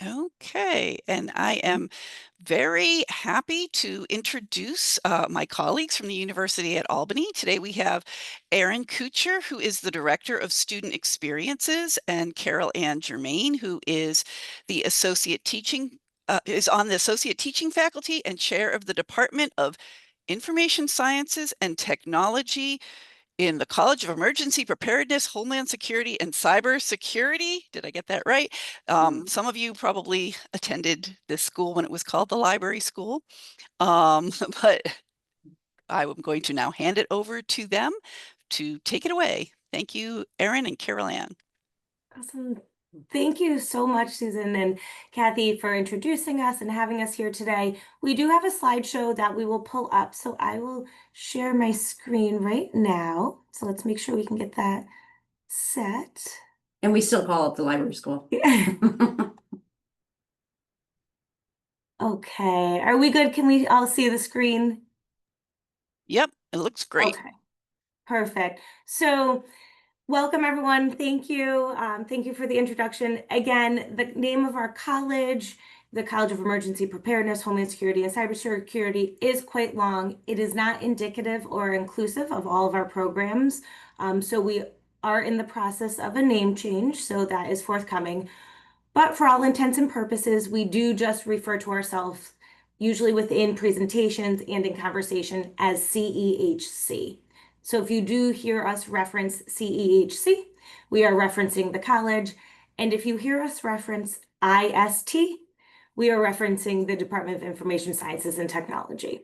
Okay, and I am very happy to introduce my colleagues from the University at Albany. Today we have Erin Couture, who is the Director of Student Experiences, and Carol Ann Germain, who is the Associate Teaching, is on the Associate Teaching faculty and Chair of the Department of Information Sciences and Technology in the College of Emergency Preparedness, Homeland Security, and Cybersecurity. Did I get that right? Some of you probably attended this school when it was called the Library School, but I'm going to now hand it over to them to take it away. Thank you, Erin and Carol Ann. Awesome. Thank you so much, Susan and Kathy, for introducing us and having us here today. We do have a slideshow that we will pull up, so I will share my screen right now. So let's make sure we can get that set. And we still call it the library school. Okay, are we good? Can we all see the screen? Yep, it looks great. Okay, perfect. So welcome, everyone. Thank you. Thank you for the introduction. Again, the name of our college, the College of Emergency Preparedness, Homeland Security, and Cybersecurity is quite long. It is not indicative or inclusive of all of our programs. So we are in the process of a name change, so that is forthcoming. But for all intents and purposes, we do just refer to ourselves, usually within presentations and in conversation, as CEHC. So if you do hear us reference CEHC, we are referencing the college. And if you hear us reference IST, we are referencing the Department of Information Sciences and Technology.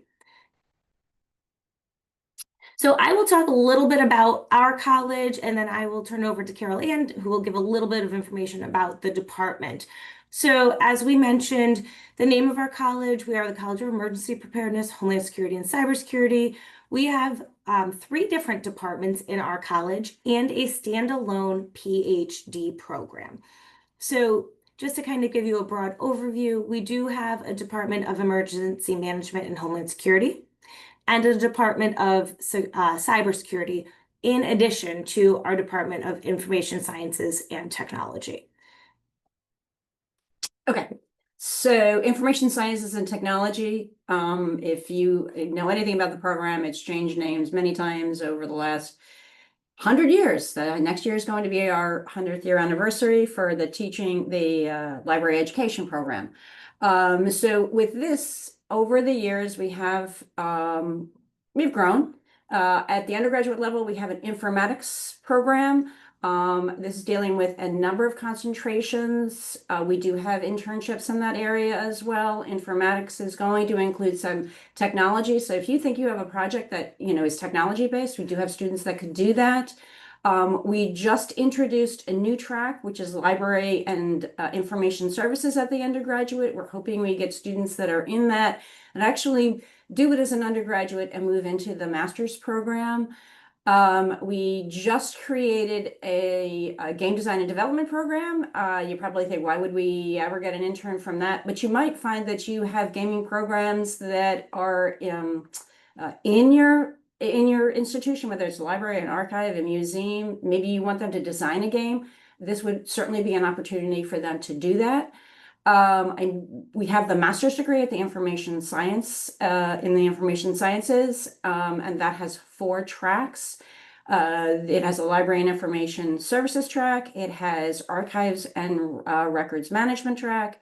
So I will talk a little bit about our college, and then I will turn over to Carol Ann, who will give a little bit of information about the department. So as we mentioned, the name of our college, we are the College of Emergency Preparedness, Homeland Security, and Cybersecurity. We have 3 different departments in our college and a standalone PhD program. So just to kind of give you a broad overview, we do have a Department of Emergency Management and Homeland Security and a Department of Cybersecurity, in addition to our Department of Information Sciences and Technology. Okay, so information sciences and technology, if you know anything about the program, it's changed names many times over the last 100 years. Next year is going to be our 100th year anniversary for the library education program. So with this, over the years, we've grown. At the undergraduate level, we have an informatics program. This is dealing with a number of concentrations. We do have internships in that area as well. Informatics is going to include some technology. So if you think you have a project that, is technology based, we do have students that could do that. We just introduced a new track, which is library and information services at the undergraduate. We're hoping we get students that are in that and actually do it as an undergraduate and move into the master's program. We just created a game design and development program. You probably think, why would we ever get an intern from that? But you might find that you have gaming programs that are in your institution, whether it's a library, an archive, a museum. Maybe you want them to design a game. This would certainly be an opportunity for them to do that. And we have the master's degree at the information science, in the information sciences, and that has 4 tracks. It has a library and information services track. It has archives and records management track,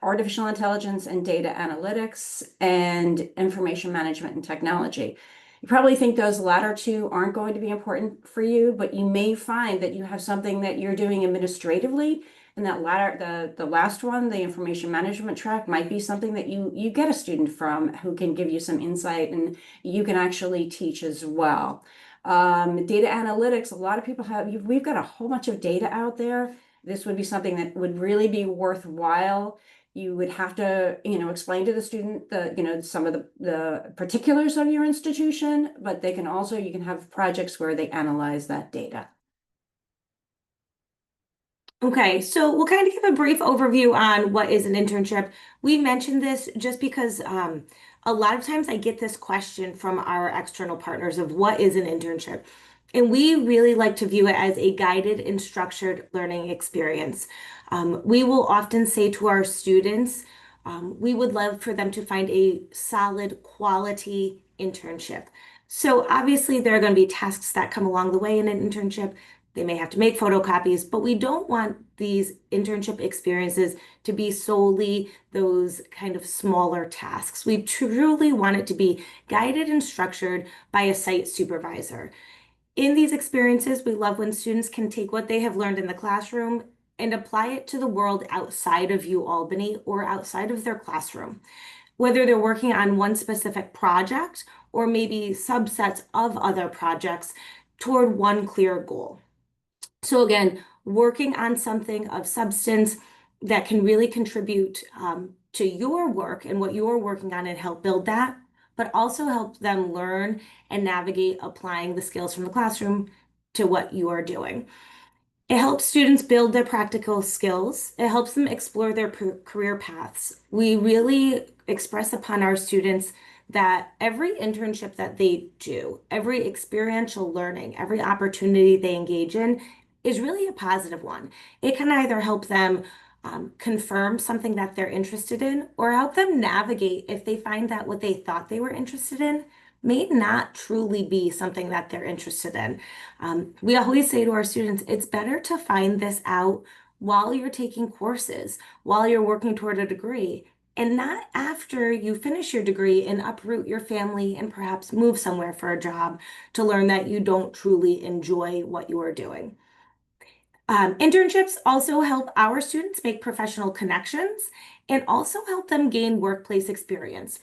artificial intelligence and data analytics, and information management and technology. You probably think those latter 2 aren't going to be important for you, but you may find that you have something that you're doing administratively. And that the last one, the information management track, might be something that you get a student from who can give you some insight and you can actually teach as well. Data analytics, a lot of people we've got a whole bunch of data out there. This would be something that would really be worthwhile. You would have to, explain to the student some of the particulars of your institution, but you can have projects where they analyze that data. Okay, so we'll kind of give a brief overview on what is an internship. We mentioned this just because a lot of times I get this question from our external partners of what is an internship. And we really like to view it as a guided and structured learning experience. We will often say to our students, we would love for them to find a solid quality internship. So obviously there are going to be tasks that come along the way in an internship. They may have to make photocopies, but we don't want these internship experiences to be solely those kind of smaller tasks. We truly want it to be guided and structured by a site supervisor. In these experiences, we love when students can take what they have learned in the classroom and apply it to the world outside of UAlbany or outside of their classroom. Whether they're working on one specific project or maybe subsets of other projects toward one clear goal. So again, working on something of substance that can really contribute to your work and what you're working on and help build that, but also help them learn and navigate applying the skills from the classroom to what you are doing. It helps students build their practical skills. It helps them explore their career paths. We really express upon our students that every internship that they do, every experiential learning, every opportunity they engage in is really a positive one. It can either help them confirm something that they're interested in or help them navigate if they find that what they thought they were interested in may not truly be something that they're interested in. We always say to our students, it's better to find this out while you're taking courses, while you're working toward a degree, and not after you finish your degree and uproot your family and perhaps move somewhere for a job to learn that you don't truly enjoy what you are doing. Internships also help our students make professional connections and also help them gain workplace experience.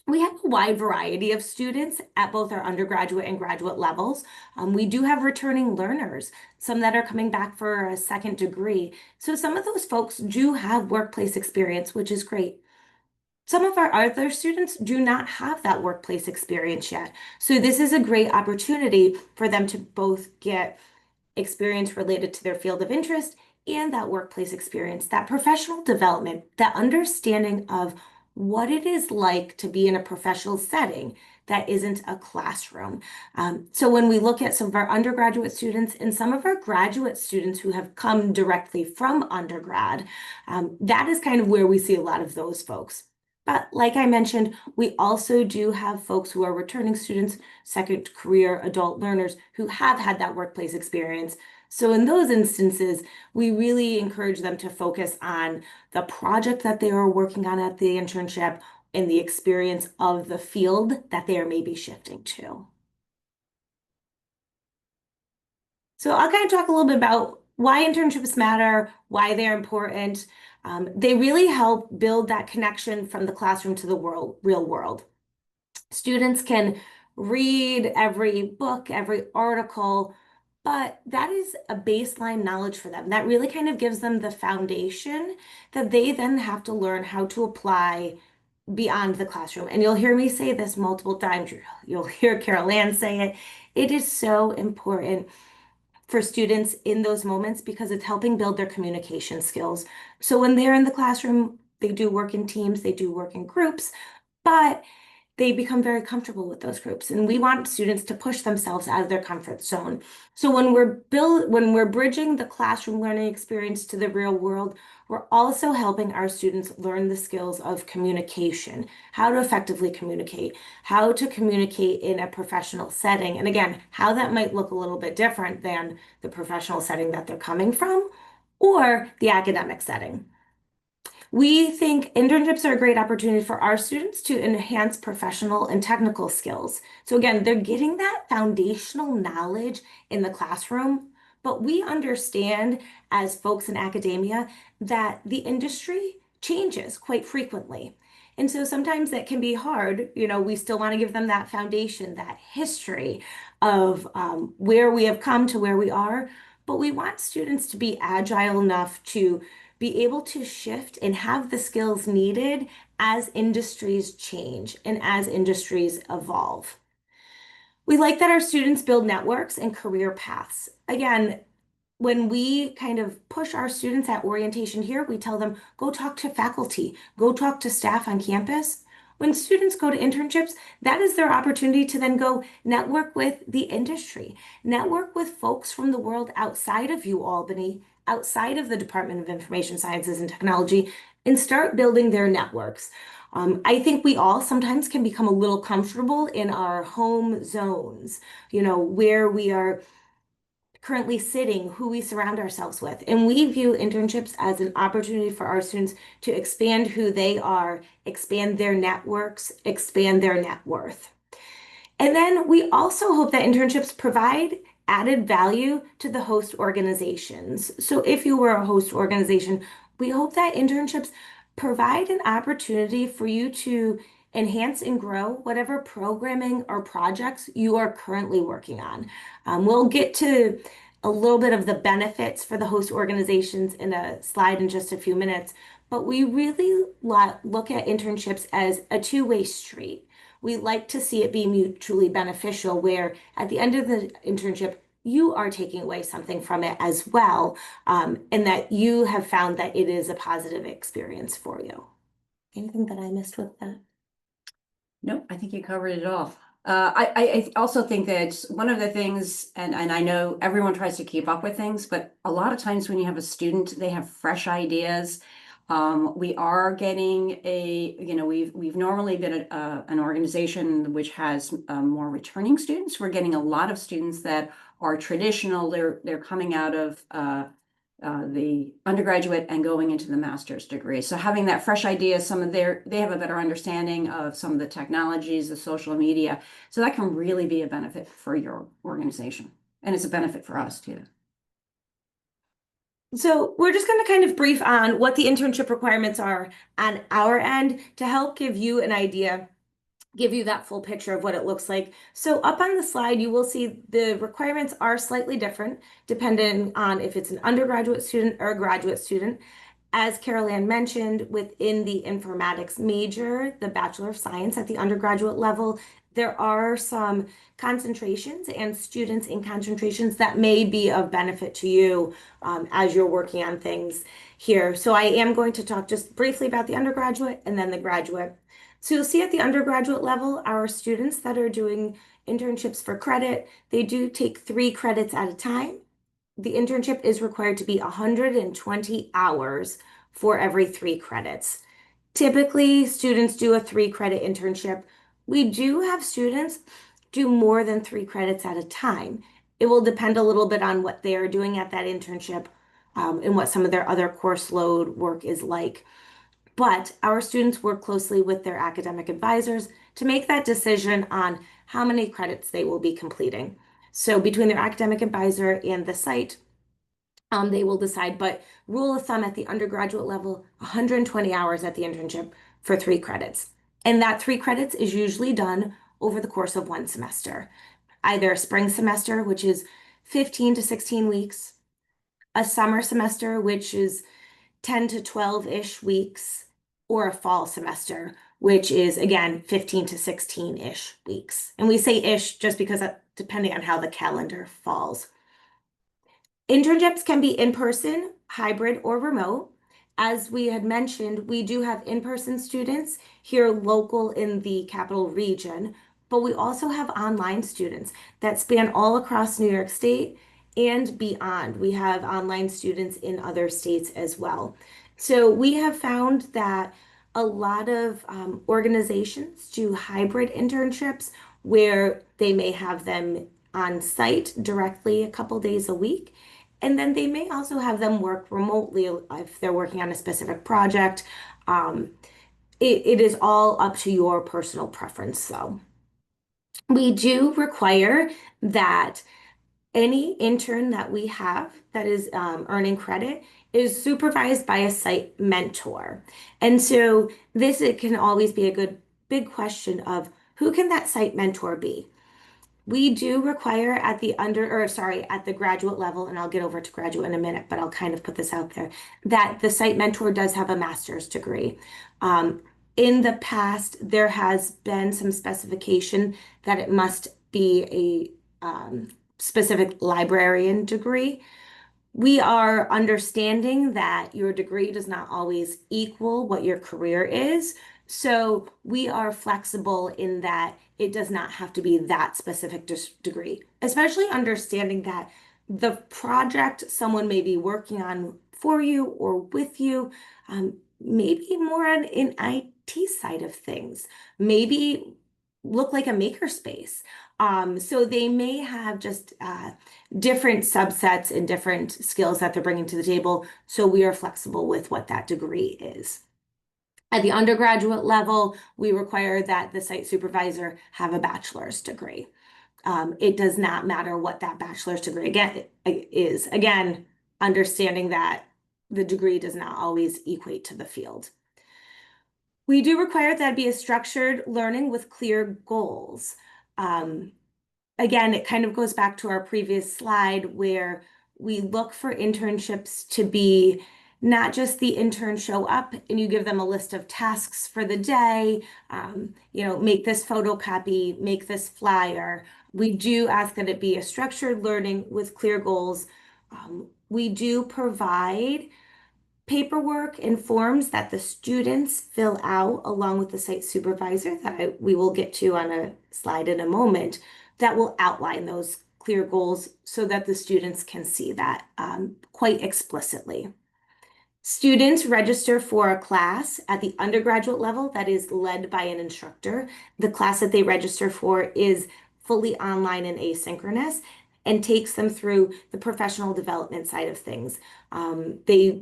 We have a wide variety of students at both our undergraduate and graduate levels. We do have returning learners, some that are coming back for a second degree. So some of those folks do have workplace experience, which is great. Some of our other students do not have that workplace experience yet. So this is a great opportunity for them to both get experience related to their field of interest and that workplace experience, that professional development, that understanding of what it is like to be in a professional setting that isn't a classroom. So when we look at some of our undergraduate students and some of our graduate students who have come directly from undergrad, that is kind of where we see a lot of those folks. But like I mentioned, we also do have folks who are returning students, second career adult learners who have had that workplace experience. So in those instances, we really encourage them to focus on the project that they are working on at the internship and the experience of the field that they are maybe shifting to. So I'll kind of talk a little bit about why internships matter, why they're important. They really help build that connection from the classroom to the real world. Students can read every book, every article, but that is a baseline knowledge for them. That really kind of gives them the foundation that they then have to learn how to apply beyond the classroom. And you'll hear me say this multiple times. You'll hear Carol Ann say it. It is so important for students in those moments because it's helping build their communication skills. So when they're in the classroom, they do work in teams, they do work in groups, but they become very comfortable with those groups. And we want students to push themselves out of their comfort zone. So when we're bridging the classroom learning experience to the real world, we're also helping our students learn the skills of communication, how to effectively communicate, how to communicate in a professional setting. And again, how that might look a little bit different than the professional setting that they're coming from or the academic setting. We think internships are a great opportunity for our students to enhance professional and technical skills. So again, they're getting that foundational knowledge in the classroom, but we understand as folks in academia that the industry changes quite frequently. And so sometimes that can be hard. We still want to give them that foundation, that history of where we have come to where we are, but we want students to be agile enough to be able to shift and have the skills needed as industries change and as industries evolve. We like that our students build networks and career paths. Again, when we kind of push our students at orientation here, we tell them, go talk to faculty, go talk to staff on campus. When students go to internships, that is their opportunity to then go network with the industry, network with folks from the world outside of Albany, outside of the Department of Information Sciences and Technology, and start building their networks. I think we all sometimes can become a little comfortable in our home zones, where we are currently sitting, who we surround ourselves with. And we view internships as an opportunity for our students to expand who they are, expand their networks, expand their net worth. And then we also hope that internships provide added value to the host organizations. So if you were a host organization, we hope that internships provide an opportunity for you to enhance and grow whatever programming or projects you are currently working on. We'll get to a little bit of the benefits for the host organizations in a slide in just a few minutes, but we really look at internships as a two-way street. We like to see it be mutually beneficial, where at the end of the internship, you are taking away something from it as well, and that you have found that it is a positive experience for you. Anything that I missed with that? No, I think you covered it all. I also think that one of the things, and I know everyone tries to keep up with things, but a lot of times when you have a student, they have fresh ideas. We are getting we've normally been an organization which has more returning students. We're getting a lot of students that are traditional. They're coming out of the undergraduate and going into the master's degree. So having that fresh idea, they have a better understanding of some of the technologies, the social media. So that can really be a benefit for your organization. And it's a benefit for us too. So we're just going to kind of brief on what the internship requirements are on our end to help give you an idea, give you that full picture of what it looks like. So up on the slide, you will see the requirements are slightly different depending on if it's an undergraduate student or a graduate student. As Carol Ann mentioned, within the informatics major, the Bachelor of Science at the undergraduate level, there are some concentrations and students in concentrations that may be of benefit to you as you're working on things here. So I am going to talk just briefly about the undergraduate and then the graduate. So you'll see at the undergraduate level, our students that are doing internships for credit, they do take 3 credits at a time. The internship is required to be 120 hours for every 3 credits. Typically, students do a 3-credit internship. We do have students do more than 3 credits at a time. It will depend a little bit on what they are doing at that internship and what some of their other course load work is like. But our students work closely with their academic advisors to make that decision on how many credits they will be completing. So between their academic advisor and the site, they will decide. But rule of thumb at the undergraduate level, 120 hours at the internship for 3 credits. And that 3 credits is usually done over the course of 1 semester. Either a spring semester, which is 15 to 16 weeks, a summer semester, which is 10 to 12-ish weeks, or a fall semester, which is again 15 to 16-ish weeks. And we say ish just because depending on how the calendar falls. Internships can be in person, hybrid, or remote. As we had mentioned, we do have in-person students here local in the capital region, but we also have online students that span all across New York State and beyond. We have online students in other states as well. So we have found that a lot of organizations do hybrid internships where they may have them on site directly a couple days a week. And then they may also have them work remotely if they're working on a specific project. It is all up to your personal preference, though. We do require that any intern that we have that is earning credit is supervised by a site mentor. And so it can always be a good big question of who can that site mentor be? We do require at the graduate level, and I'll get over to graduate in a minute, but I'll kind of put this out there, that the site mentor does have a master's degree. In the past, there has been some specification that it must be a specific librarian degree. We are understanding that your degree does not always equal what your career is. So we are flexible in that it does not have to be that specific degree, especially understanding that the project someone may be working on for you or with you, maybe more on an IT side of things, maybe look like a makerspace. So they may have just different subsets and different skills that they're bringing to the table. So we are flexible with what that degree is. At the undergraduate level, we require that the site supervisor have a bachelor's degree. It does not matter what that bachelor's degree again is. Again, understanding that the degree does not always equate to the field. We do require that be a structured learning with clear goals. Again, it kind of goes back to our previous slide where we look for internships to be not just the intern show up and you give them a list of tasks for the day, make this photocopy, make this flyer. We do ask that it be a structured learning with clear goals. We do provide paperwork and forms that the students fill out along with the site supervisor that we will get to on a slide in a moment that will outline those clear goals so that the students can see that quite explicitly. Students register for a class at the undergraduate level that is led by an instructor. The class that they register for is fully online and asynchronous and takes them through the professional development side of things. They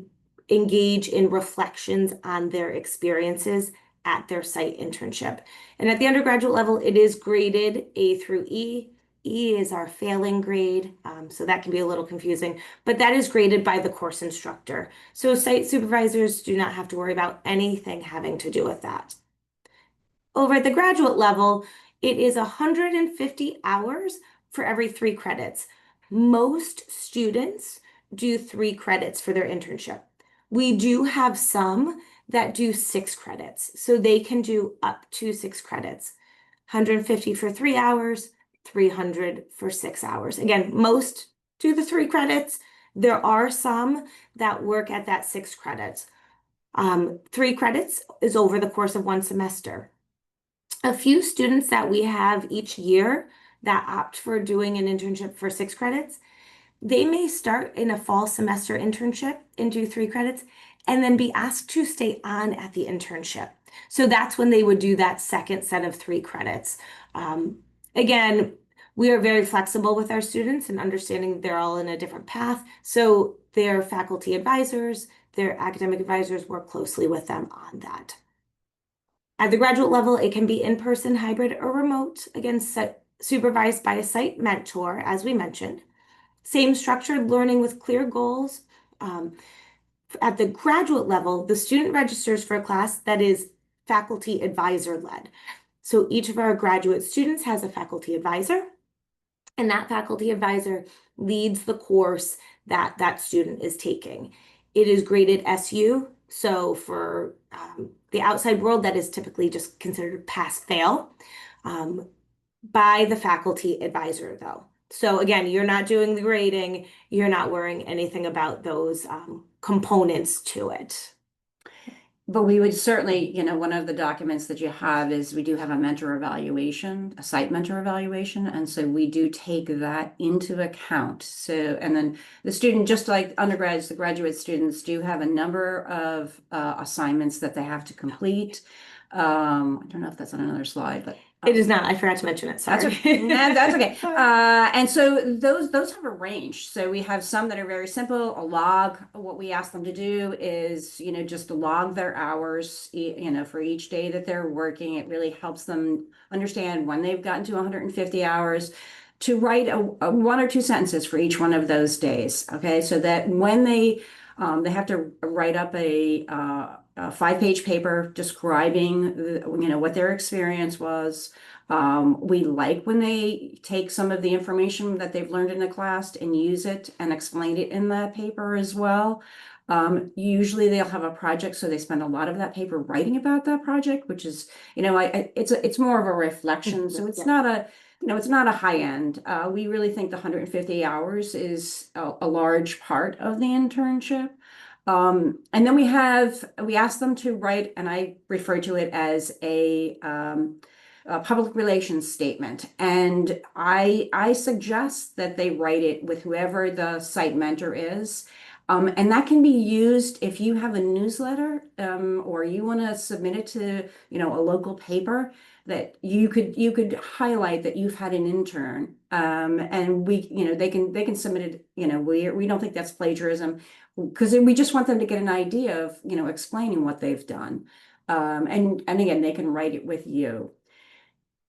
engage in reflections on their experiences at their site internship. And at the undergraduate level, it is graded A through E. E is our failing grade, so that can be a little confusing, but that is graded by the course instructor. So site supervisors do not have to worry about anything having to do with that. Over at the graduate level, it is 150 hours for every 3 credits. Most students do 3 credits for their internship. We do have some that do 6 credits, so they can do up to 6 credits. 150 for 3 hours, 300 for 6 hours. Again, most do the 3 credits. There are some that work at that 6 credits. 3 credits is over the course of 1 semester. A few students that we have each year that opt for doing an internship for 6 credits, they may start in a fall semester internship and do 3 credits and then be asked to stay on at the internship. So that's when they would do that second set of 3 credits. Again, we are very flexible with our students and understanding they're all in a different path. So their faculty advisors, their academic advisors work closely with them on that. At the graduate level, it can be in-person, hybrid, or remote, again, supervised by a site mentor, as we mentioned. Same structured learning with clear goals. At the graduate level, the student registers for a class that is faculty advisor led. So each of our graduate students has a faculty advisor, and that faculty advisor leads the course that that student is taking. It is graded SU, so for the outside world, that is typically just considered pass-fail by the faculty advisor, though. So again, you're not doing the grading, you're not worrying anything about those components to it. But we would certainly, one of the documents that you have is we do have a mentor evaluation, a site mentor evaluation. And so we do take that into account. So, and then the student, just like undergrads, the graduate students do have a number of assignments that they have to complete. I don't know if that's on another slide, but it is not. I forgot to mention it. Sorry. That's okay. That's okay. And so those have a range. So we have some that are very simple. A log. What we ask them to do is, just log their hours, for each day that they're working. It really helps them understand when they've gotten to 150 hours to write a 1 or 2 sentences for each one of those days. Okay, so that when they have to write up a 5-page paper describing what their experience was. We like when they take some of the information that they've learned in the class and use it and explain it in that paper as well. Usually they'll have a project, so they spend a lot of that paper writing about that project, which is, it's more of a reflection. So it's not a, it's not a high end. We really think the 150 hours is a large part of the internship. And then we asked them to write, and I refer to it as a public relations statement. And I suggest that they write it with whoever the site mentor is. And that can be used if you have a newsletter, or you want to submit it to, a local paper, that you could highlight that you've had an intern. And they can submit it, we don't think that's plagiarism, because we just want them to get an idea of, explaining what they've done. And again, they can write it with you.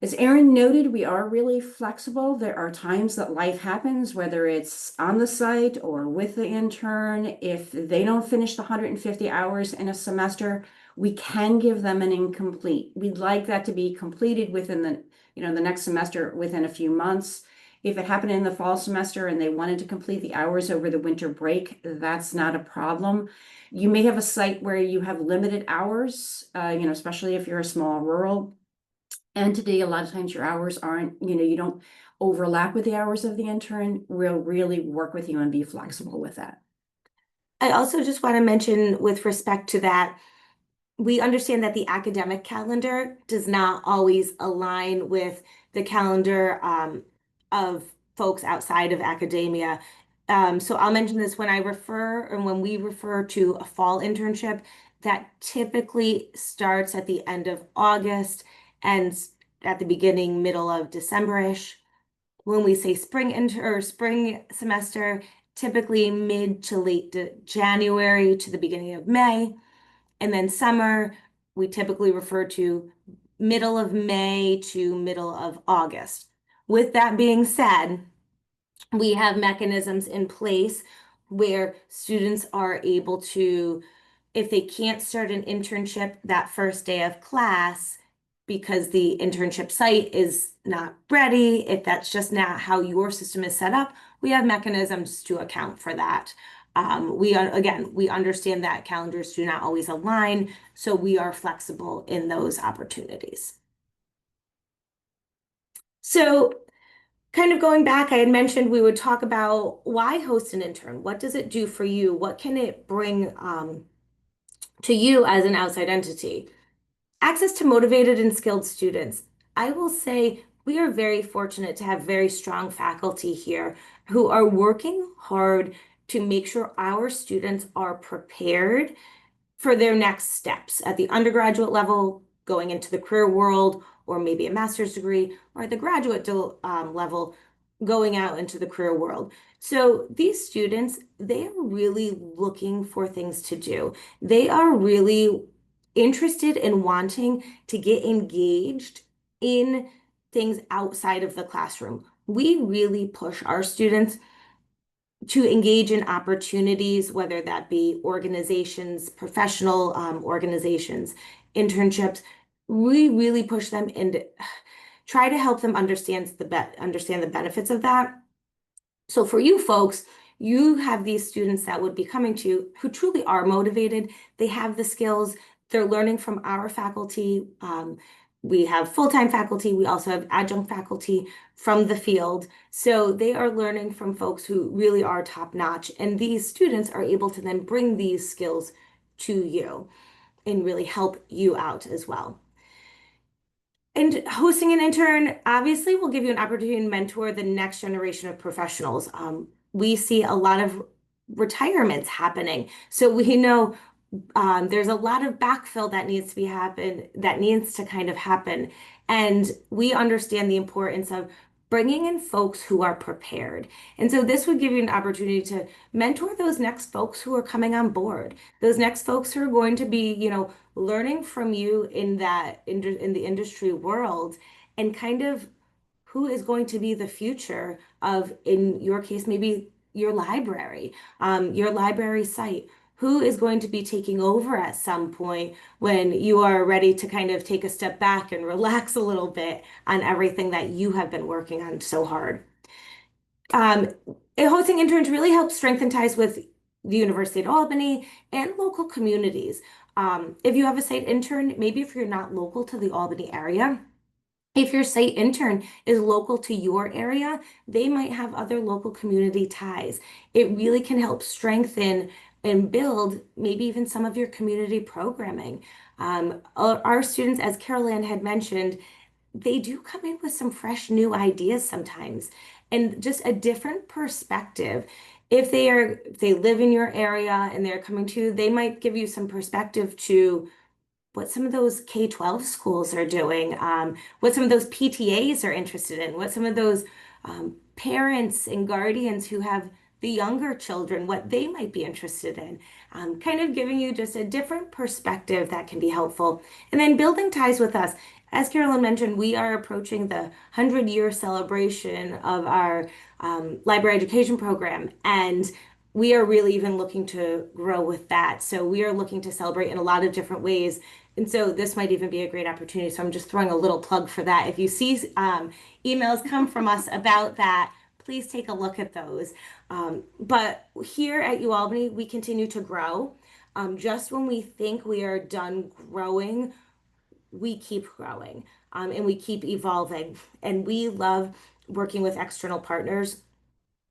As Erin noted, we are really flexible. There are times that life happens, whether it's on the site or with the intern. If they don't finish the 150 hours in a semester, we can give them an incomplete. We'd like that to be completed within the next semester, within a few months. If it happened in the fall semester and they wanted to complete the hours over the winter break, that's not a problem. You may have a site where you have limited hours, especially if you're a small rural entity. A lot of times your hours aren't, you don't overlap with the hours of the intern. We'll really work with you and be flexible with that. I also just want to mention, with respect to that, we understand that the academic calendar does not always align with the calendar of folks outside of academia. So I'll mention this when we refer to a fall internship, that typically starts at the end of August and at the middle of December-ish. When we say spring semester, typically mid to late January to the beginning of May. And then summer, we typically refer to middle of May to middle of August. With that being said, we have mechanisms in place where students are able to, if they can't start an internship that first day of class because the internship site is not ready, if that's just not how your system is set up, we have mechanisms to account for that. We understand that calendars do not always align, so we are flexible in those opportunities. So kind of going back, I had mentioned we would talk about why host an intern. What does it do for you? What can it bring to you as an outside entity? Access to motivated and skilled students. I will say we are very fortunate to have very strong faculty here who are working hard to make sure our students are prepared for their next steps at the undergraduate level, going into the career world, or maybe a master's degree, or at the graduate level, going out into the career world. So these students, they are really looking for things to do. They are really interested in wanting to get engaged in things outside of the classroom. We really push our students to engage in opportunities, whether that be organizations, professional organizations, internships. We really push them and try to help them understand the benefits of that. So for you folks, you have these students that would be coming to you who truly are motivated. They have the skills. They're learning from our faculty. We have full-time faculty. We also have adjunct faculty from the field. So they are learning from folks who really are top-notch. And these students are able to then bring these skills to you and really help you out as well. And hosting an intern obviously will give you an opportunity to mentor the next generation of professionals. We see a lot of retirements happening. So we know there's a lot of backfill that needs to kind of happen. And we understand the importance of bringing in folks who are prepared. And so this would give you an opportunity to mentor those next folks who are coming on board, those next folks who are going to be, learning from you in the industry world, and kind of who is going to be the future of, in your case, maybe your library site. Who is going to be taking over at some point when you are ready to kind of take a step back and relax a little bit on everything that you have been working on so hard. Hosting interns really helps strengthen ties with the University of Albany and local communities. If you have a site intern, maybe if you're not local to the Albany area, if your site intern is local to your area, they might have other local community ties. It really can help strengthen and build maybe even some of your community programming. Our students, as Carol Ann had mentioned, they do come in with some fresh new ideas sometimes and just a different perspective. If they live in your area and they're coming to, they might give you some perspective to what some of those K-12 schools are doing, what some of those PTAs are interested in, what some of those parents and guardians who have the younger children, what they might be interested in, kind of giving you just a different perspective that can be helpful. And then building ties with us. As Carolyn mentioned, we are approaching the 100-year celebration of our library education program, and we are really even looking to grow with that. So we are looking to celebrate in a lot of different ways. And so this might even be a great opportunity. So I'm just throwing a little plug for that. If you see emails come from us about that, please take a look at those. But here at UAlbany, we continue to grow. Just when we think we are done growing, we keep growing and we keep evolving. And we love working with external partners.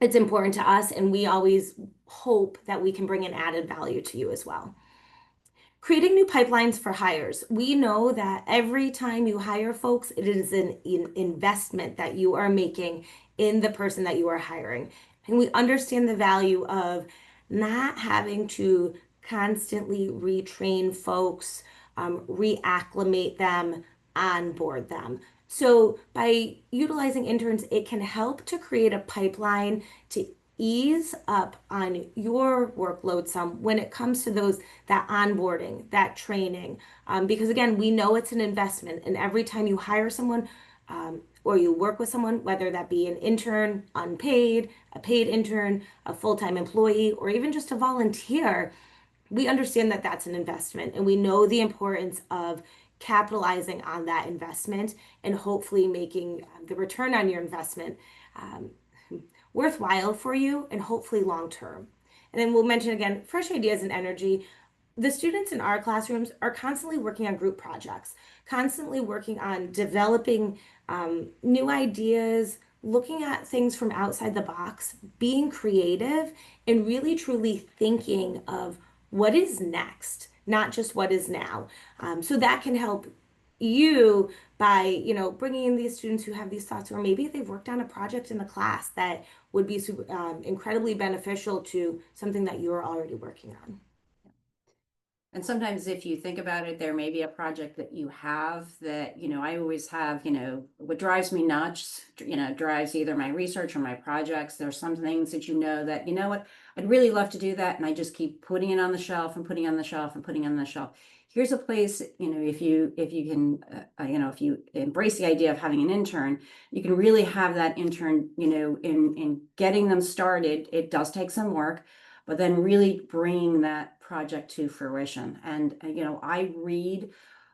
It's important to us, and we always hope that we can bring an added value to you as well. Creating new pipelines for hires. We know that every time you hire folks, it is an investment that you are making in the person that you are hiring. And we understand the value of not having to constantly retrain folks, reacclimate them, onboard them. So by utilizing interns, it can help to create a pipeline to ease up on your workload some when it comes to that onboarding, that training. Because again, we know it's an investment, and every time you hire someone or you work with someone, whether that be an intern, unpaid, a paid intern, a full-time employee, or even just a volunteer, we understand that that's an investment, and we know the importance of capitalizing on that investment and hopefully making the return on your investment um, worthwhile for you and hopefully long term. And then we'll mention again, fresh ideas and energy. The students in our classrooms are constantly working on group projects, constantly working on developing new ideas, looking at things from outside the box, being creative, and really truly thinking of what is next, not just what is now. So that can help you by, bringing in these students who have these thoughts, or maybe they've worked on a project in the class that would be incredibly beneficial to something that you're already working on. And sometimes if you think about it, there may be a project that you have that, I always have, what drives me nuts, drives either my research or my projects. There's some things that that, what, I'd really love to do that. And I just keep putting it on the shelf and putting it on the shelf and putting it on the shelf. Here's a place, if you can, if you embrace the idea of having an intern, you can really have that intern, in getting them started. It does take some work, but then really bringing that project to fruition. And I read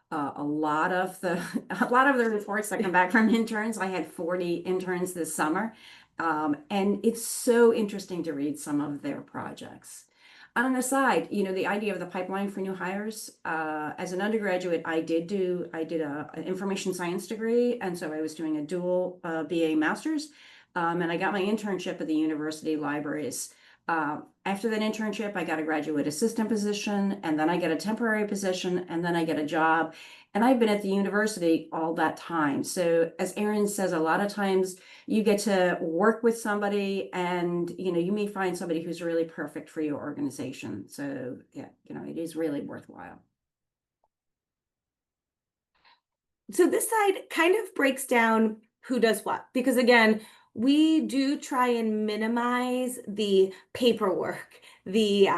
a lot of the reports that come back from interns. I had 40 interns this summer, and it's so interesting to read some of their projects. On an aside, the idea of the pipeline for new hires. As an undergraduate, I did an information science degree, and so I was doing a dual BA master's, and I got my internship at the university libraries. After that internship, I got a graduate assistant position, and then I get a temporary position, and then I get a job. And I've been at the university all that time. So as Erin says, a lot of times you get to work with somebody, and you may find somebody who's really perfect for your organization. So yeah, it is really worthwhile. So this side kind of breaks down who does what, because again, we do try and minimize the paperwork, the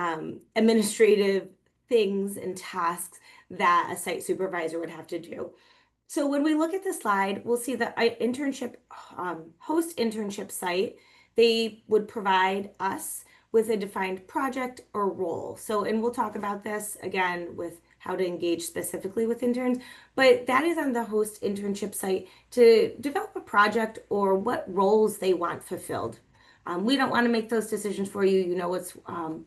administrative things and tasks that a site supervisor would have to do. So when we look at the slide, we'll see that internship host internship site, they would provide us with a defined project or role. So, and we'll talk about this again with how to engage specifically with interns, but that is on the host internship site to develop a project or what roles they want fulfilled. We don't want to make those decisions for you. You know what's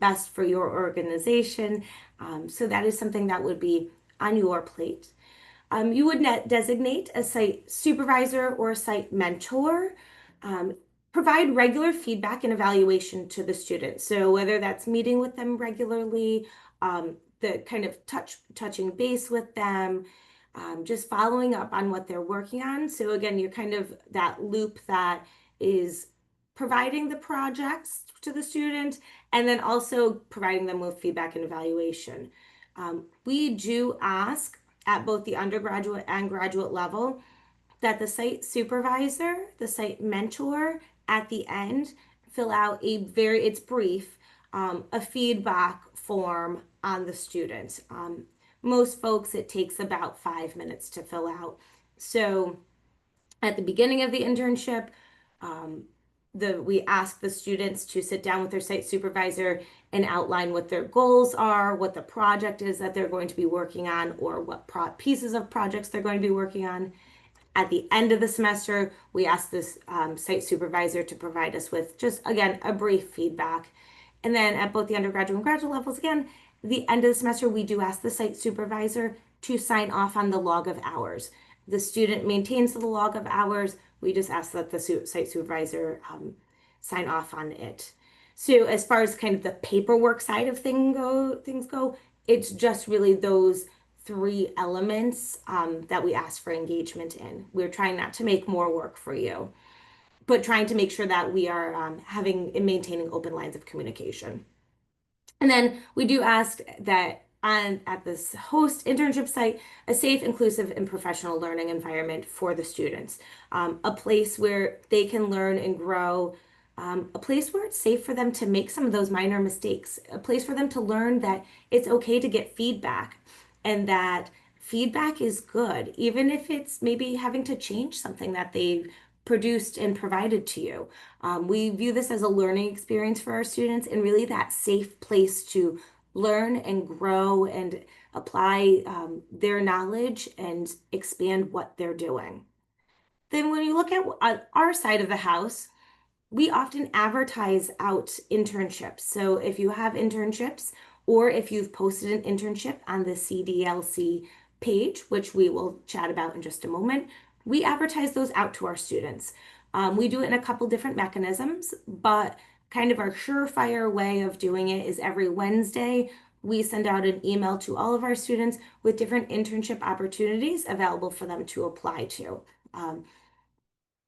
best for your organization. So that is something that would be on your plate. You would designate a site supervisor or a site mentor. provide regular feedback and evaluation to the students. So whether that's meeting with them regularly, the kind of touching base with them, just following up on what they're working on. So again, you're kind of that loop that is providing the projects to the student and then also providing them with feedback and evaluation. We do ask at both the undergraduate and graduate level that the site supervisor, the site mentor at the end fill out it's brief, a feedback form on the student. Most folks, it takes about 5 minutes to fill out. So at the beginning of the internship, um, we ask the students to sit down with their site supervisor and outline what their goals are, what the project is that they're going to be working on, or what pieces of projects they're going to be working on. At the end of the semester, we ask this site supervisor to provide us with just, again, a brief feedback. And then at both the undergraduate and graduate levels, again, the end of the semester, we do ask the site supervisor to sign off on the log of hours. The student maintains the log of hours. We just ask that the site supervisor sign off on it. So as far as kind of the paperwork side of things go, it's just really those three elements that we ask for engagement in. We're trying not to make more work for you, but trying to make sure that we are having and maintaining open lines of communication. And then we do ask that at this host internship site, a safe, inclusive, and professional learning environment for the students, a place where they can learn and grow, a place where it's safe for them to make some of those minor mistakes, a place for them to learn that it's okay to get feedback and that feedback is good, even if it's maybe having to change something that they've produced and provided to you. We view this as a learning experience for our students and really that safe place to learn and grow and apply their knowledge and expand what they're doing. Then when you look at our side of the house, we often advertise out internships. So if you have internships or if you've posted an internship on the CDLC page, which we will chat about in just a moment, we advertise those out to our students. We do it in a couple different mechanisms, but kind of our surefire way of doing it is every Wednesday, we send out an email to all of our students with different internship opportunities available for them to apply to.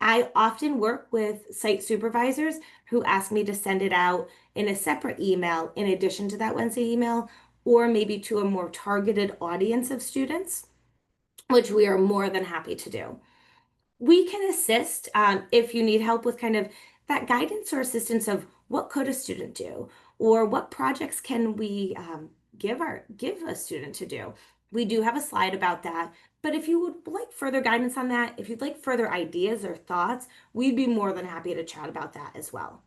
I often work with site supervisors who ask me to send it out in a separate email in addition to that Wednesday email, or maybe to a more targeted audience of students, which we are more than happy to do. We can assist if you need help with kind of that guidance or assistance of what could a student do, or what projects can we give a student to do. We do have a slide about that, but if you would like further guidance on that, if you'd like further ideas or thoughts, we'd be more than happy to chat about that as well.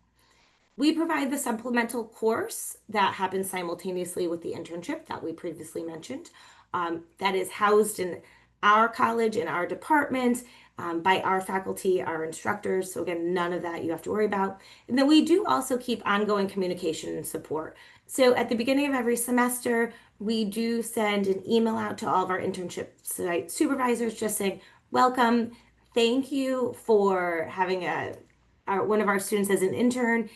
We provide the supplemental course that happens simultaneously with the internship that we previously mentioned. That is housed in our college, in our department, by our faculty, our instructors. So again, none of that you have to worry about. And then we do also keep ongoing communication and support. So at the beginning of every semester, we do send an email out to all of our internship site supervisors just saying, welcome, thank you for having one of our students as an intern.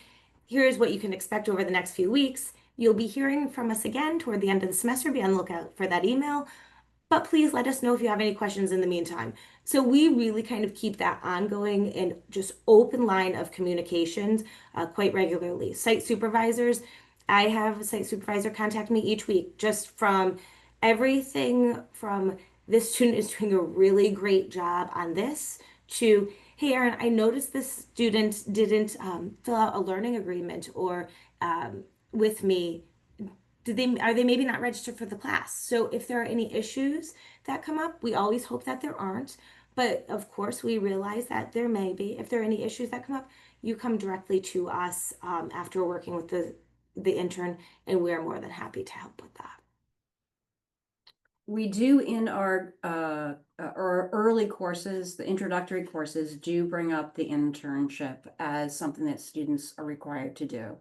Here's what you can expect over the next few weeks. You'll be hearing from us again toward the end of the semester. Be on the lookout for that email. But please let us know if you have any questions in the meantime. So we really kind of keep that ongoing and just open line of communications quite regularly. Site supervisors, I have a site supervisor contact me each week just from everything from this student is doing a really great job on this to, hey, Erin, I noticed this student didn't fill out a learning agreement or with me. Are they maybe not registered for the class? So if there are any issues that come up, we always hope that there aren't. But of course, we realize that there may be. If there are any issues that come up, you come directly to us after working with the intern, and we are more than happy to help with that. We do in our early courses, the introductory courses do bring up the internship as something that students are required to do.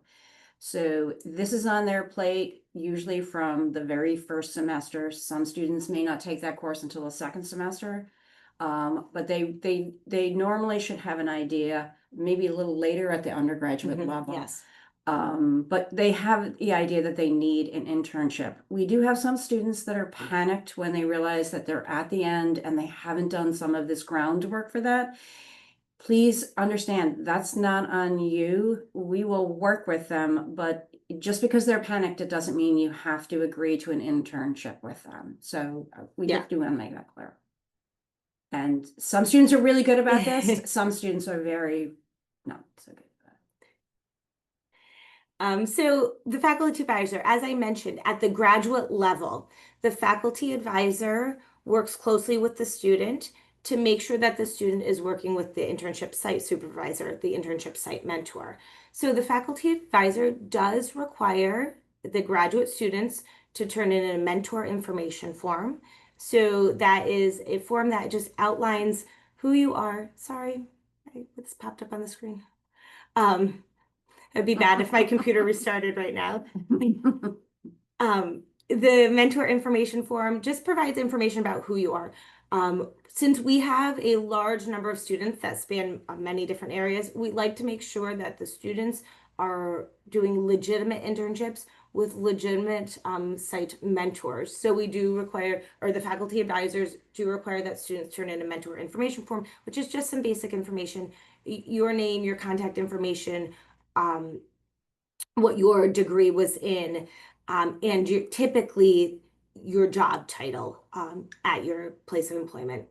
So this is on their plate, usually from the very first semester. Some students may not take that course until the second semester. But they normally should have an idea, maybe a little later at the undergraduate level. Yes. But they have the idea that they need an internship. We do have some students that are panicked when they realize that they're at the end and they haven't done some of this groundwork for that. Please understand, that's not on you. We will work with them, but just because they're panicked, it doesn't mean you have to agree to an internship with them. So we just do want to make that clear. And some students are really good about this. Some students are very not so good. So the faculty advisor, as I mentioned, at the graduate level, the faculty advisor works closely with the student to make sure that the student is working with the internship site supervisor, the internship site mentor. So the faculty advisor does require the graduate students to turn in a mentor information form. So that is a form that just outlines who you are. Sorry, this popped up on the screen. It'd be bad if my computer restarted right now. The mentor information form just provides information about who you are. Since we have a large number of students that span many different areas, we like to make sure that the students are doing legitimate internships with legitimate site mentors. So we do require, or the faculty advisors do require that students turn in a mentor information form, which is just some basic information, your name, your contact information, what your degree was in, and typically your job title at your place of employment.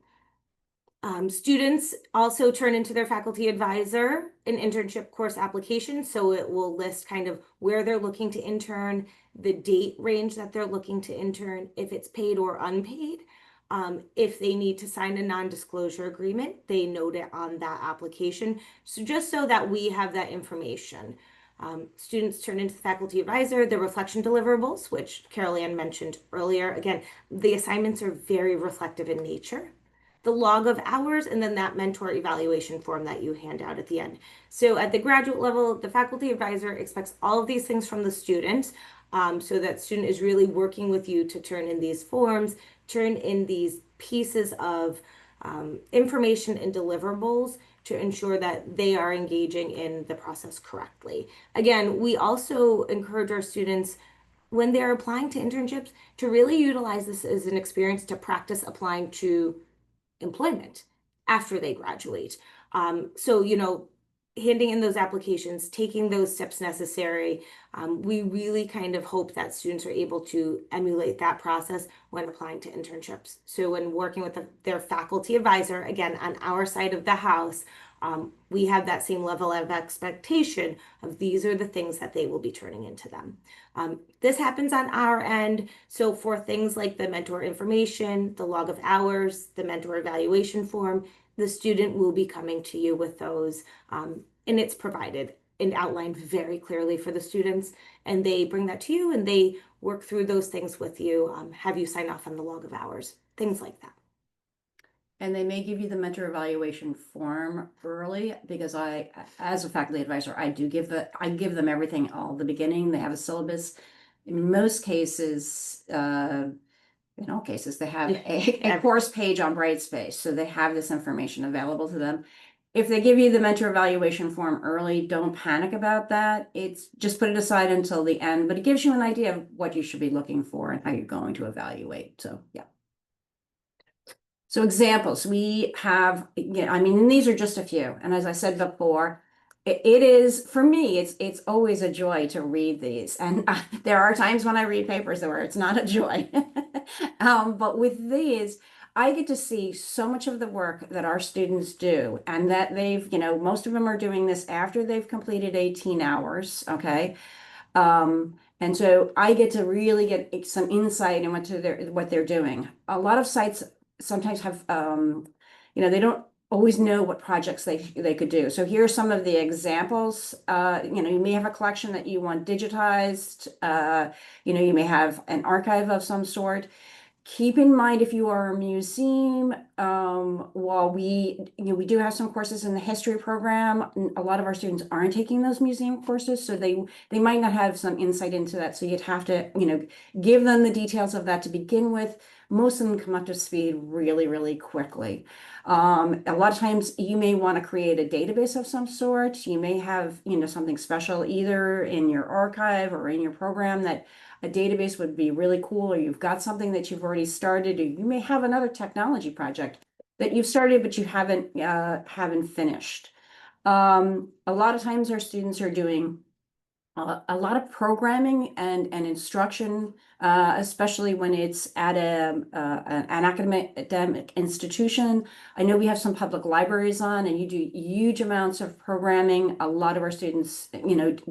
Students also turn into their faculty advisor an internship course application, so it will list kind of where they're looking to intern, the date range that they're looking to intern, if it's paid or unpaid. If they need to sign a non-disclosure agreement, they note it on that application. So just so that we have that information. Students turn into the faculty advisor, the reflection deliverables, which Carol Ann mentioned earlier. Again, the assignments are very reflective in nature. The log of hours, and then that mentor evaluation form that you hand out at the end. So at the graduate level, the faculty advisor expects all of these things from the student, so that student is really working with you to turn in these forms, turn in these pieces of information and deliverables to ensure that they are engaging in the process correctly. Again, we also encourage our students when they're applying to internships to really utilize this as an experience to practice applying to employment after they graduate. So, handing in those applications, taking those steps necessary, we really kind of hope that students are able to emulate that process when applying to internships. So when working with their faculty advisor, again, on our side of the house, we have that same level of expectation of these are the things that they will be turning into them. This happens on our end. So for things like the mentor information, the log of hours, the mentor evaluation form, the student will be coming to you with those, and it's provided and outlined very clearly for the students, and they bring that to you and they work through those things with you, have you sign off on the log of hours, things like that. And they may give you the mentor evaluation form early because as a faculty advisor, I give them everything all the beginning. They have a syllabus. In most cases, in all cases, they have a course page on Brightspace, so they have this information available to them. If they give you the mentor evaluation form early, don't panic about that. It's just put it aside until the end, but it gives you an idea of what you should be looking for and how you're going to evaluate. So yeah. So examples, we have, and these are just a few. And as I said before, it is, for me, it's always a joy to read these. And there are times when I read papers where it's not a joy. But with these, I get to see so much of the work that our students do and that they've, most of them are doing this after they've completed 18 hours, okay? And so I get to really get some insight in what they're doing. A lot of sites sometimes have, they don't always know what projects they could do. So here are some of the examples. You may have a collection that you want digitized. You may have an archive of some sort. Keep in mind, if you are a museum, while we do have some courses in the history program, a lot of our students aren't taking those museum courses, so they might not have some insight into that. So you'd have to, give them the details of that to begin with. most of them come up to speed really, really quickly. A lot of times you may want to create a database of some sort. You may have, something special either in your archive or in your program that a database would be really cool, or you've got something that you've already started, or you may have another technology project that you've started but you haven't finished. A lot of times our students are doing a lot of programming and instruction, especially when it's at an academic institution. I know we have some public libraries on, and you do huge amounts of programming. A lot of our students,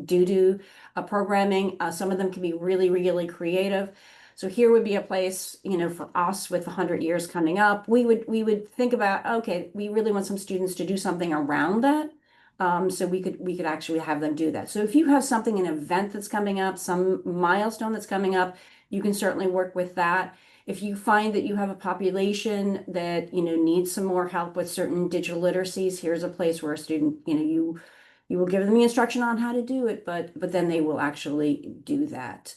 do programming. Some of them can be really, really creative. So here would be a place, for us with 100 years coming up, we would think about, okay, we really want some students to do something around that. So we could actually have them do that. So if you have something, an event that's coming up, some milestone that's coming up, you can certainly work with that. If you find that you have a population that, needs some more help with certain digital literacies, here's a place where a student, you will give them the instruction on how to do it, but then they will actually do that.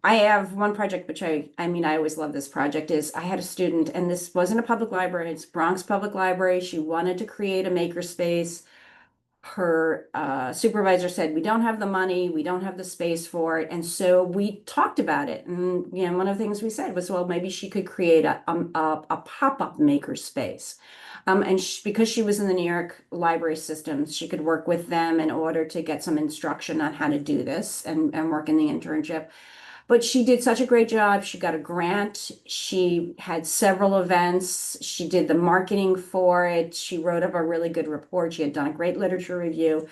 I have one project, which I always love this project, is I had a student, and this wasn't a public library, it's Bronx Public Library. She wanted to create a makerspace. Her supervisor said, we don't have the money, we don't have the space for it. And so we talked about it. And, one of the things we said was, well, maybe she could create a pop-up makerspace. Because she was in the New York library system, she could work with them in order to get some instruction on how to do this and work in the internship. But she did such a great job. She got a grant. She had several events. She did the marketing for it. She wrote up a really good report. She had done a great literature review.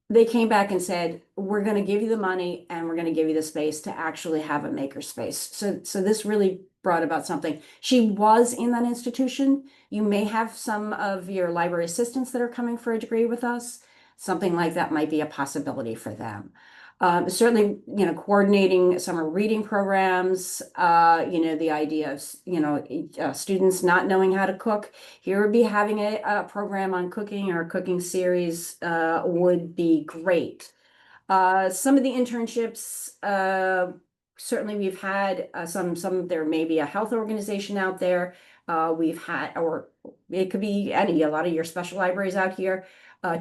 They came back and said, we're going to give you the money and we're going to give you the space to actually have a maker space. So this really brought about something. She was in that institution. You may have some of your library assistants that are coming for a degree with us. Something like that might be a possibility for them. Certainly, coordinating summer reading programs, the idea of, students not knowing how to cook. Here would be having a program on cooking or a cooking series would be great. Some of the internships, certainly we've had there may be a health organization out there. We've had, or it could be a lot of your special libraries out here.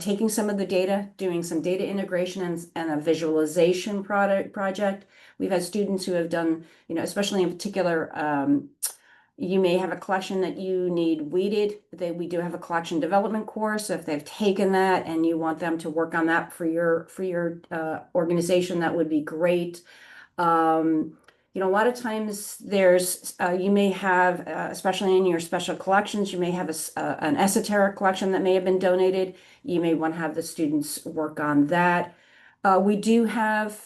Taking some of the data, doing some data integration and a visualization project. We've had students who have done, especially in particular, you may have a collection that you need weeded. We do have a collection development course. If they've taken that and you want them to work on that for your organization, that would be great. A lot of times you may have, especially in your special collections, you may have an esoteric collection that may have been donated. You may want to have the students work on that. We do have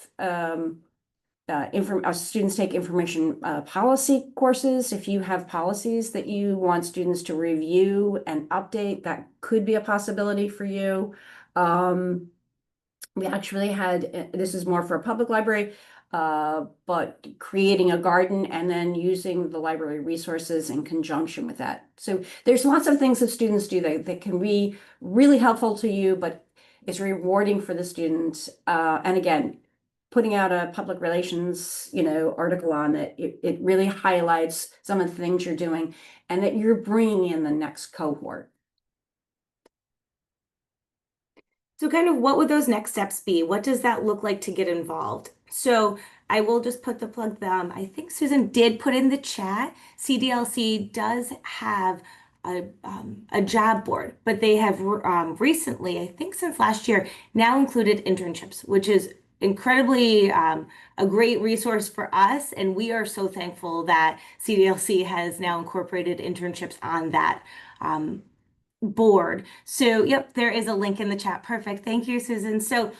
students take information policy courses. If you have policies that you want students to review and update, that could be a possibility for you. We actually had, this is more for a public library, but creating a garden and then using the library resources in conjunction with that. So there's lots of things that students do that can be really helpful to you, but it's rewarding for the students. And again, putting out a public relations, article on it, it really highlights some of the things you're doing and that you're bringing in the next cohort. So kind of what would those next steps be? What does that look like to get involved? So I will just put the plug I think Susan did put in the chat. CDLC does have a job board, but they have recently, I think since last year, now included internships, which is incredibly a great resource for us. And we are so thankful that CDLC has now incorporated internships on that board. So, yep, there is a link in the chat. Perfect. Thank you, Susan. So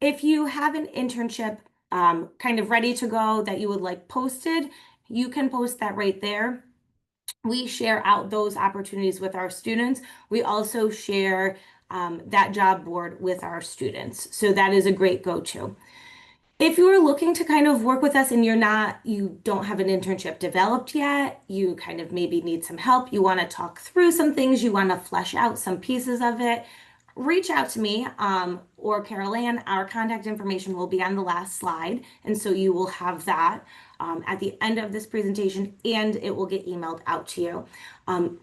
if you have an internship kind of ready to go that you would like posted, you can post that right there. We share out those opportunities with our students. We also share that job board with our students. So that is a great go-to. If you are looking to kind of work with us and you don't have an internship developed yet, you kind of maybe need some help, you want to talk through some things, you want to flesh out some pieces of it, reach out to me or Carol Ann. Our contact information will be on the last slide. And so you will have that at the end of this presentation, and it will get emailed out to you.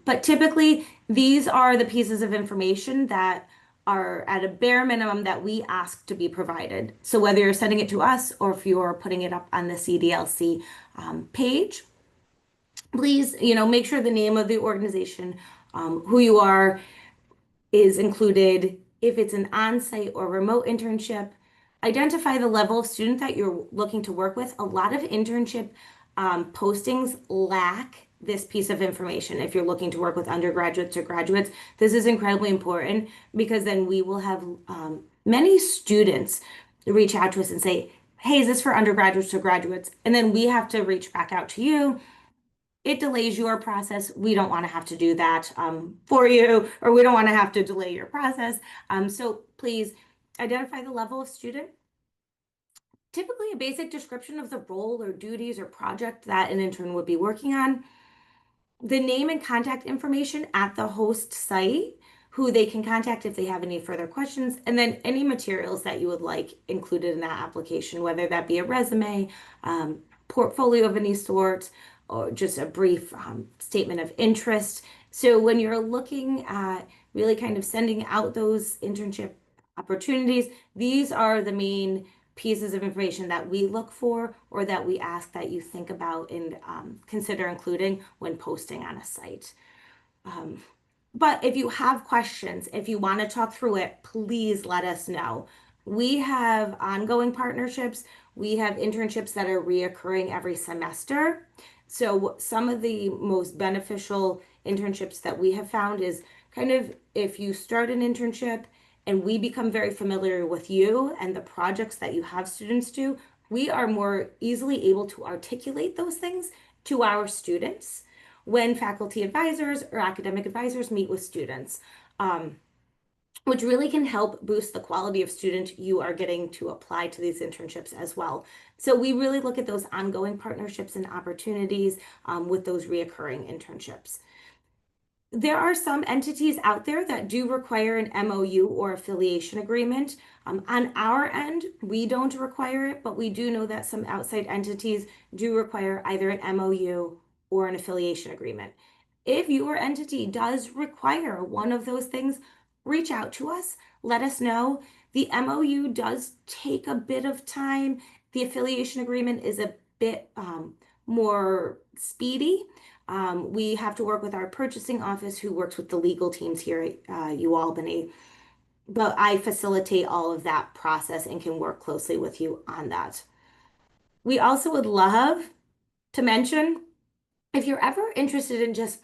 But typically, these are the pieces of information that are at a bare minimum that we ask to be provided. So whether you're sending it to us or if you're putting it up on the CDLC page, please, make sure the name of the organization, who you are, is included. If it's an on-site or remote internship, identify the level of student that you're looking to work with. A lot of internship postings lack this piece of information. If you're looking to work with undergraduates or graduates, this is incredibly important because then we will have many students reach out to us and say, hey, is this for undergraduates or graduates? And then we have to reach back out to you. It delays your process. We don't want to have to do that for you, or we don't want to have to delay your process. So please identify the level of student. Typically, a basic description of the role or duties or project that an intern would be working on. The name and contact information at the host site, who they can contact if they have any further questions, and then any materials that you would like included in that application, whether that be a resume, portfolio of any sort, or just a brief statement of interest. So when you're looking at really kind of sending out those internship opportunities, these are the main pieces of information that we look for or that we ask that you think about and consider including when posting on a site. But if you have questions, if you want to talk through it, please let us know. We have ongoing partnerships. We have internships that are reoccurring every semester. So some of the most beneficial internships that we have found is kind of if you start an internship and we become very familiar with you and the projects that you have students do, we are more easily able to articulate those things to our students when faculty advisors or academic advisors meet with students, which really can help boost the quality of student you are getting to apply to these internships as well. So we really look at those ongoing partnerships and opportunities with those reoccurring internships. There are some entities out there that do require an MOU or affiliation agreement. On our end, we don't require it, but we do know that some outside entities do require either an MOU or an affiliation agreement. If your entity does require one of those things, reach out to us, let us know. The MOU does take a bit of time. The affiliation agreement is a bit more speedy. We have to work with our purchasing office who works with the legal teams here at Albany. But I facilitate all of that process and can work closely with you on that. We also would love to mention if you're ever interested in just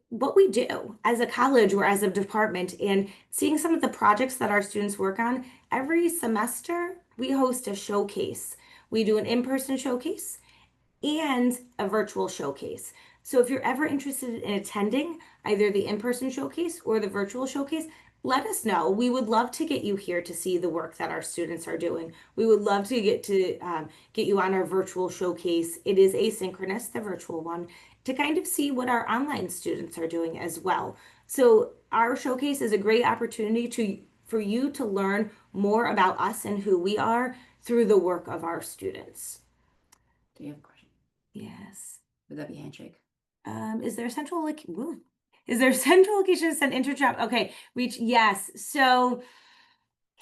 what we do as a college or as a department and seeing some of the projects that our students work on, every semester we host a showcase. We do an in-person showcase and a virtual showcase. So if you're ever interested in attending either the in-person showcase or the virtual showcase, let us know. We would love to get you here to see the work that our students are doing. We would love to get you on our virtual showcase. It is asynchronous, the virtual one, to kind of see what our online students are doing as well. So our showcase is a great opportunity for you to learn more about us and who we are through the work of our students. Do you have a question? Yes. Would that be handshake? Is there a central location to send internship? Okay, yes. So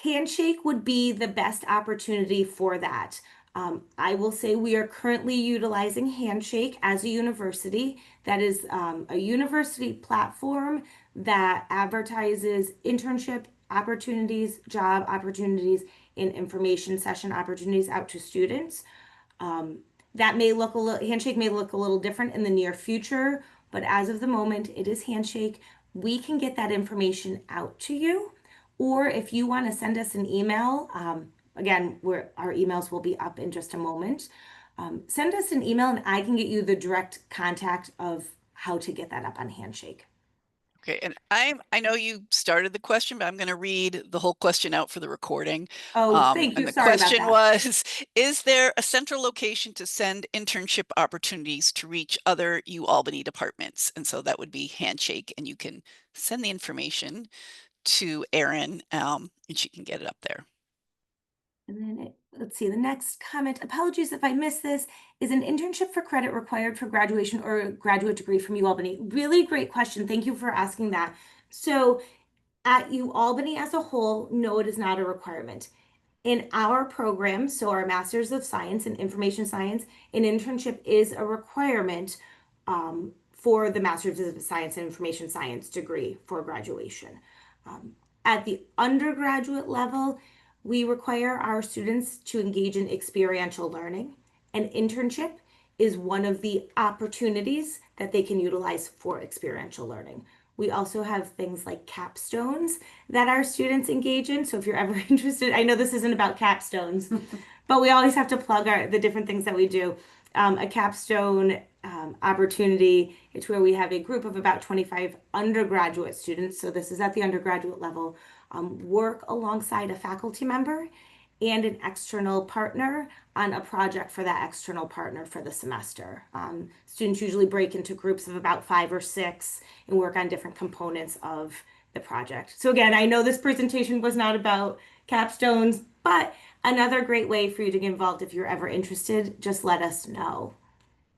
handshake would be the best opportunity for that. I will say we are currently utilizing Handshake as a university. That is a university platform that advertises internship opportunities, job opportunities, and information session opportunities out to students. Handshake may look a little different in the near future, but as of the moment, it is Handshake. We can get that information out to you. Or if you want to send us an email, again, our emails will be up in just a moment. Send us an email and I can get you the direct contact of how to get that up on Handshake. Okay, and I know you started the question, but I'm going to read the whole question out for the recording. Oh, thank And you. the Sorry about question that. was, is there a central location to send internship opportunities to reach other UAlbany departments? And so that would be Handshake, and you can send the information to Erin, and she can get it up there. And then let's see, the next comment, apologies if I missed this, is an internship for credit required for graduation or a graduate degree from UAlbany? Really great question. Thank you for asking that. So at UAlbany as a whole, no, it is not a requirement. In our program, so our Masters of Science and Information Science, an internship is a requirement for the Masters of Science and Information Science degree for graduation. Um, at the undergraduate level, we require our students to engage in experiential learning. An internship is one of the opportunities that they can utilize for experiential learning. We also have things like capstones that our students engage in. So if you're ever interested, I know this isn't about capstones, but we always have to plug the different things that we do. A capstone opportunity, it's where we have a group of about 25 undergraduate students. So this is at the undergraduate level, work alongside a faculty member and an external partner on a project for that external partner for the semester. Students usually break into groups of about 5 or 6 and work on different components of the project. So again, I know this presentation was not about capstones, but another great way for you to get involved if you're ever interested, just let us know.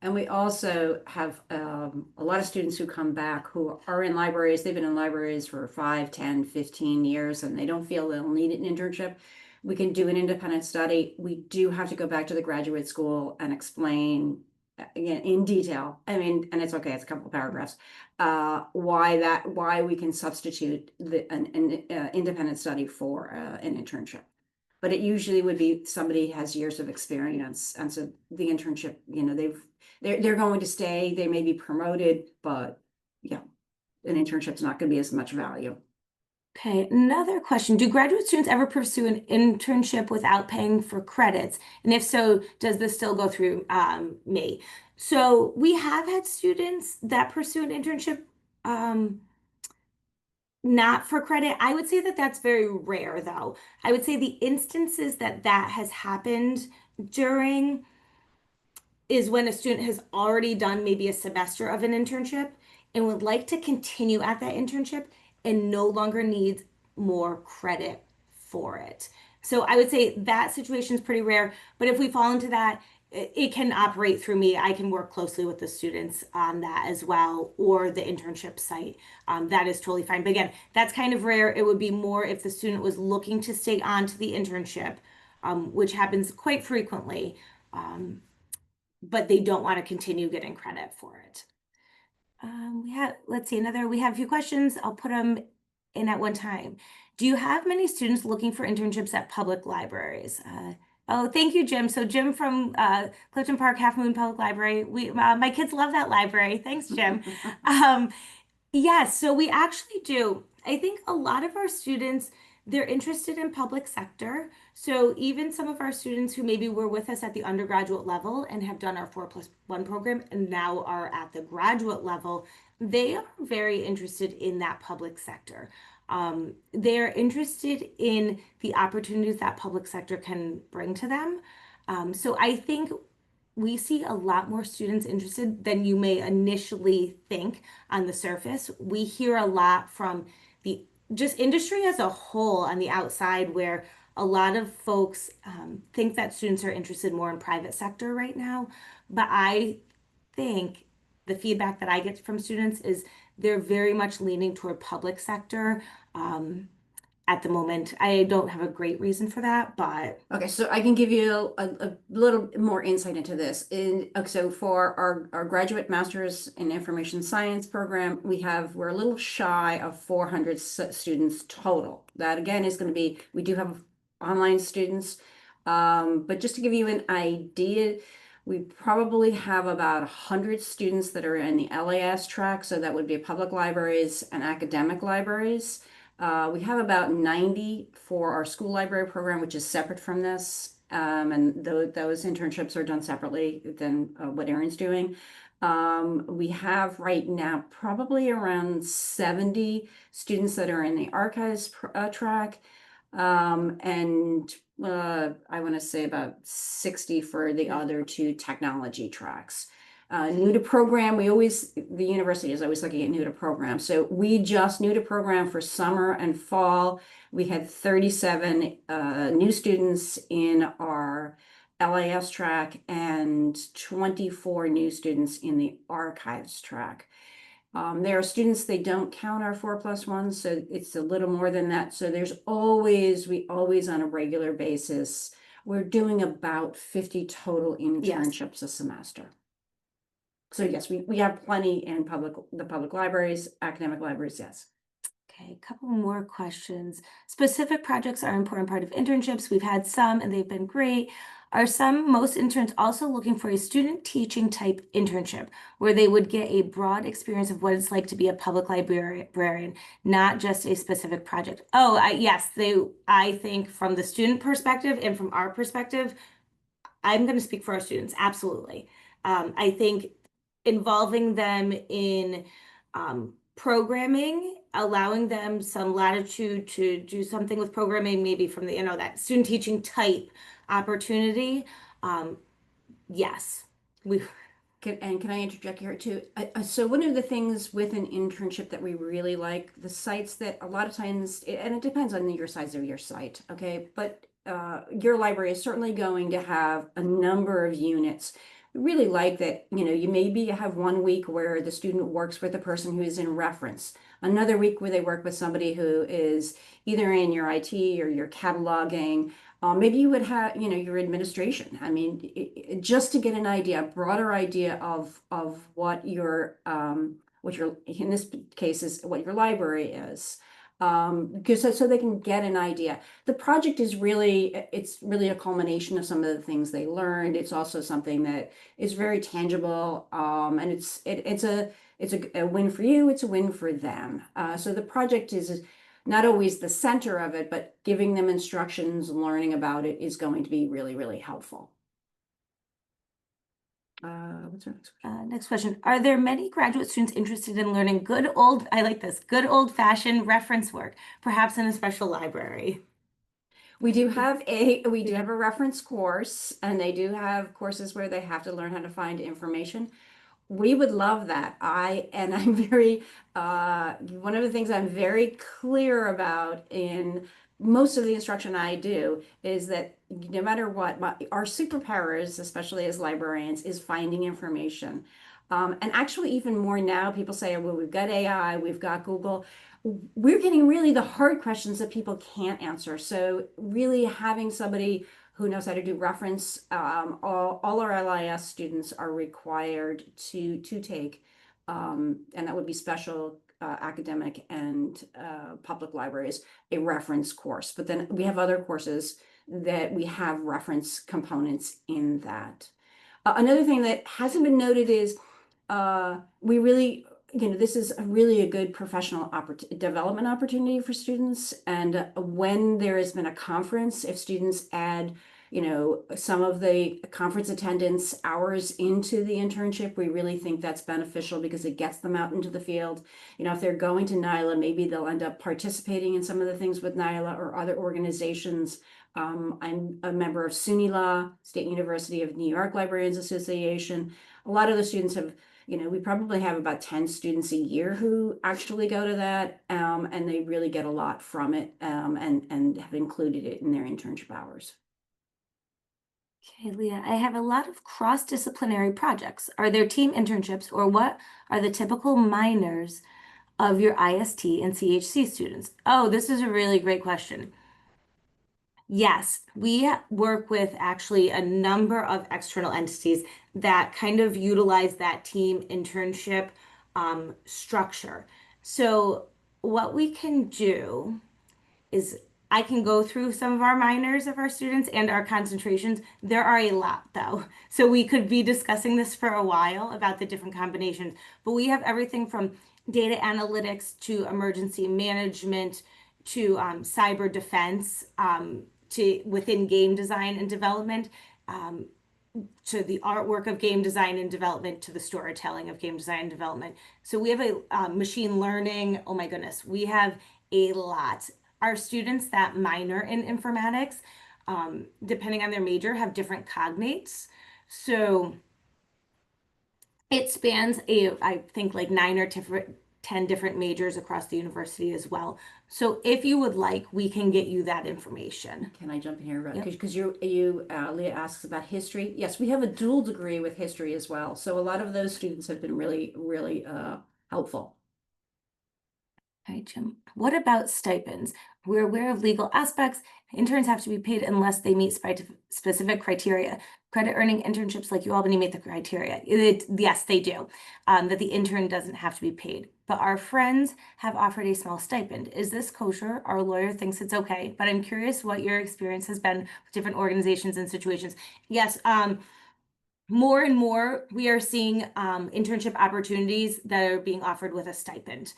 And we also have a lot of students who come back who are in libraries. They've been in libraries for 5, 10, 15 years, and they don't feel they'll need an internship. We can do an independent study. We do have to go back to the graduate school and explain again in detail. I mean, and it's okay, it's a couple of paragraphs, why we can substitute an independent study for an internship. But it usually would be somebody has years of experience, and so the internship, they're going to stay. They may be promoted, but yeah, an internship's not going to be as much value. Okay, another question. Do graduate students ever pursue an internship without paying for credits? And if so, does this still go through me? So we have had students that pursue an internship not for credit. I would say that that's very rare, though. I would say the instances that that has happened during is when a student has already done maybe a semester of an internship and would like to continue at that internship and no longer needs more credit for it. So I would say that situation is pretty rare, but if we fall into that, it can operate through me. I can work closely with the students on that as well, or the internship site. That is totally fine. But again, that's kind of rare. It would be more if the student was looking to stay on to the internship, which happens quite frequently. But they don't want to continue getting credit for it. Let's see, we have a few questions. I'll put them in at one time. Do you have many students looking for internships at public libraries? Oh, thank you, Jim. So Jim from Clifton Park Half Moon Public Library. My kids love that library. Thanks, Jim. Yes, so we actually do. I think a lot of our students, they're interested in public sector. So even some of our students who maybe were with us at the undergraduate level and have done our 4+1 program and now are at the graduate level, they are very interested in that public sector. They're interested in the opportunities that public sector can bring to them. So I think we see a lot more students interested than you may initially think on the surface. We hear a lot from the just industry as a whole on the outside, where a lot of folks think that students are interested more in private sector right now. But I think the feedback that I get from students is they're very much leaning toward public sector. At the moment, I don't have a great reason for that, but Okay, so I can give you a little more insight into this. So for our graduate master's in information science program, we're a little shy of 400 students total. That again is going to be, we do have online students, but just to give you an idea, we probably have about 100 students that are in the LAS track, so that would be public libraries and academic libraries. We have about 90 for our school library program, which is separate from this. And those internships are done separately than what Erin's doing. We have right now probably around 70 students that are in the archives track, and I want to say about 60 for the other two technology tracks. New to program, the university is always looking at new to program. So we just new to program for summer and fall. We had 37 new students in our LIS track and 24 new students in the archives track. There are students, they don't count our 4+1, so it's a little more than that. So we always on a regular basis, we're doing about 50 total internships a semester. So yes, we have plenty in the public libraries, academic libraries, yes. Okay, a couple more questions. Specific projects are an important part of internships. We've had some and they've been great. Are most interns also looking for a student teaching type internship where they would get a broad experience of what it's like to be a public librarian, not just a specific project? Oh, yes, I think from the student perspective and from our perspective, I'm going to speak for our students. Absolutely. I think involving them in programming, allowing them some latitude to do something with programming, maybe from that student teaching type opportunity. Yes, we. Can I interject here too? So one of the things with an internship that we really like, the sites that a lot of times, and it depends on your size of your site, okay? But your library is certainly going to have a number of units. We really like that, you maybe have 1 week where the student works with a person who is in reference, another week where they work with somebody who is either in your IT or your cataloging. Maybe you would have, your administration. I mean, just to get an idea, a broader idea of what in this case is what your library is. Because so they can get an idea. The project is it's really a culmination of some of the things they learned. It's also something that is very tangible, and it's a win for you. It's a win for them. So the project is not always the center of it, but giving them instructions, learning about it is going to be really, really helpful. What's our next question? Next question. Are there many graduate students interested in learning good old-fashioned reference work, perhaps in a special library? We do have a reference course, and they do have courses where they have to learn how to find information. We would love that. I'm very, one of the things I'm very clear about in most of the instruction I do is that no matter what, our superpowers, especially as librarians, is finding information. And actually even more now, people say, well, we've got AI, we've got Google. We're getting really the hard questions that people can't answer. So really having somebody who knows how to do reference. All our LIS students are required to take, and that would be special academic and public libraries, a reference course. But then we have other courses that we have reference components in that. Another thing that hasn't been noted is we really, this is a good professional development opportunity for students. And when there has been a conference, if students add, some of the conference attendance hours into the internship, we really think that's beneficial because it gets them out into the field. If they're going to NYLA, maybe they'll end up participating in some of the things with NYLA or other organizations. I'm a member of SUNY Law, State University of New York Librarians Association. A lot of the students have, we probably have about 10 students a year who actually go to that, and they really get a lot from it, and have included it in their internship hours. Okay, Leah, I have a lot of cross-disciplinary projects. Are there team internships, or what are the typical minors of your IST and CHC students? Oh, this is a really great question. Yes, we work with actually a number of external entities that kind of utilize that team internship structure. So what we can do is I can go through some of our minors of our students and our concentrations. There are a lot though. So we could be discussing this for a while about the different combinations, but we have everything from data analytics to emergency management to cyber defense, to within game design and development, to the artwork of game design and development, to the storytelling of game design and development. So we have a machine learning. Oh my goodness, we have a lot. Our students that minor in informatics, depending on their major, have different cognates. So it spans I think like 10 different majors across the university as well. So if you would like, we can get you that information. Can I jump in here? Yep. Because Leah asks about history. Yes, we have a dual degree with history as well. So a lot of those students have been really, really helpful. Hi, Jim. What about stipends? We're aware of legal aspects. Interns have to be paid unless they meet specific criteria. Credit earning internships like UAlbany meet the criteria. Yes, they do. That the intern doesn't have to be paid. But our friends have offered a small stipend. Is this kosher? Our lawyer thinks it's okay, but I'm curious what your experience has been with different organizations and situations. Yes, more and more we are seeing internship opportunities that are being offered with a stipend.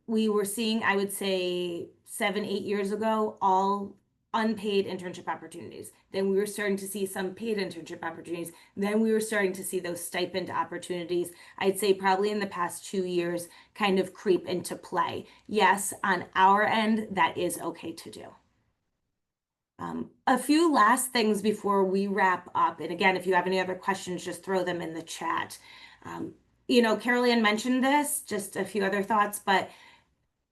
We were seeing, I would say 7-8 years ago, all unpaid internship opportunities. Then we were starting to see some paid internship opportunities. Then we were starting to see those stipend opportunities, I'd say probably in the past 2 years, kind of creep into play. Yes, on our end, that is okay to do. A few last things before we wrap up. And again, if you have any other questions, just throw them in the chat. Carol Ann mentioned this, just a few other thoughts, but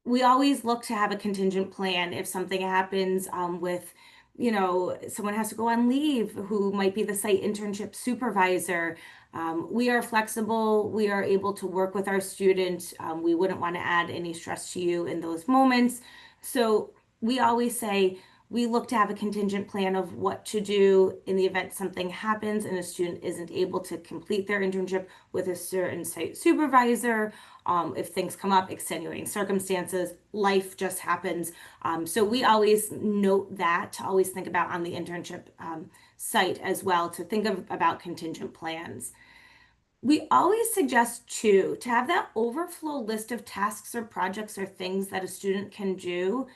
we always look to have a contingent plan if something happens with, someone has to go on leave who might be the site internship supervisor. We are flexible. We are able to work with our students. We wouldn't want to add any stress to you in those moments. So we always say, we look to have a contingent plan of what to do in the event something happens and a student isn't able to complete their internship with a certain site supervisor. If things come up, extenuating circumstances, life just happens. So we always note that, to always think about on the internship site as well, to think about contingent plans. We always suggest too, to have that overflow list of tasks or projects or things that a student can do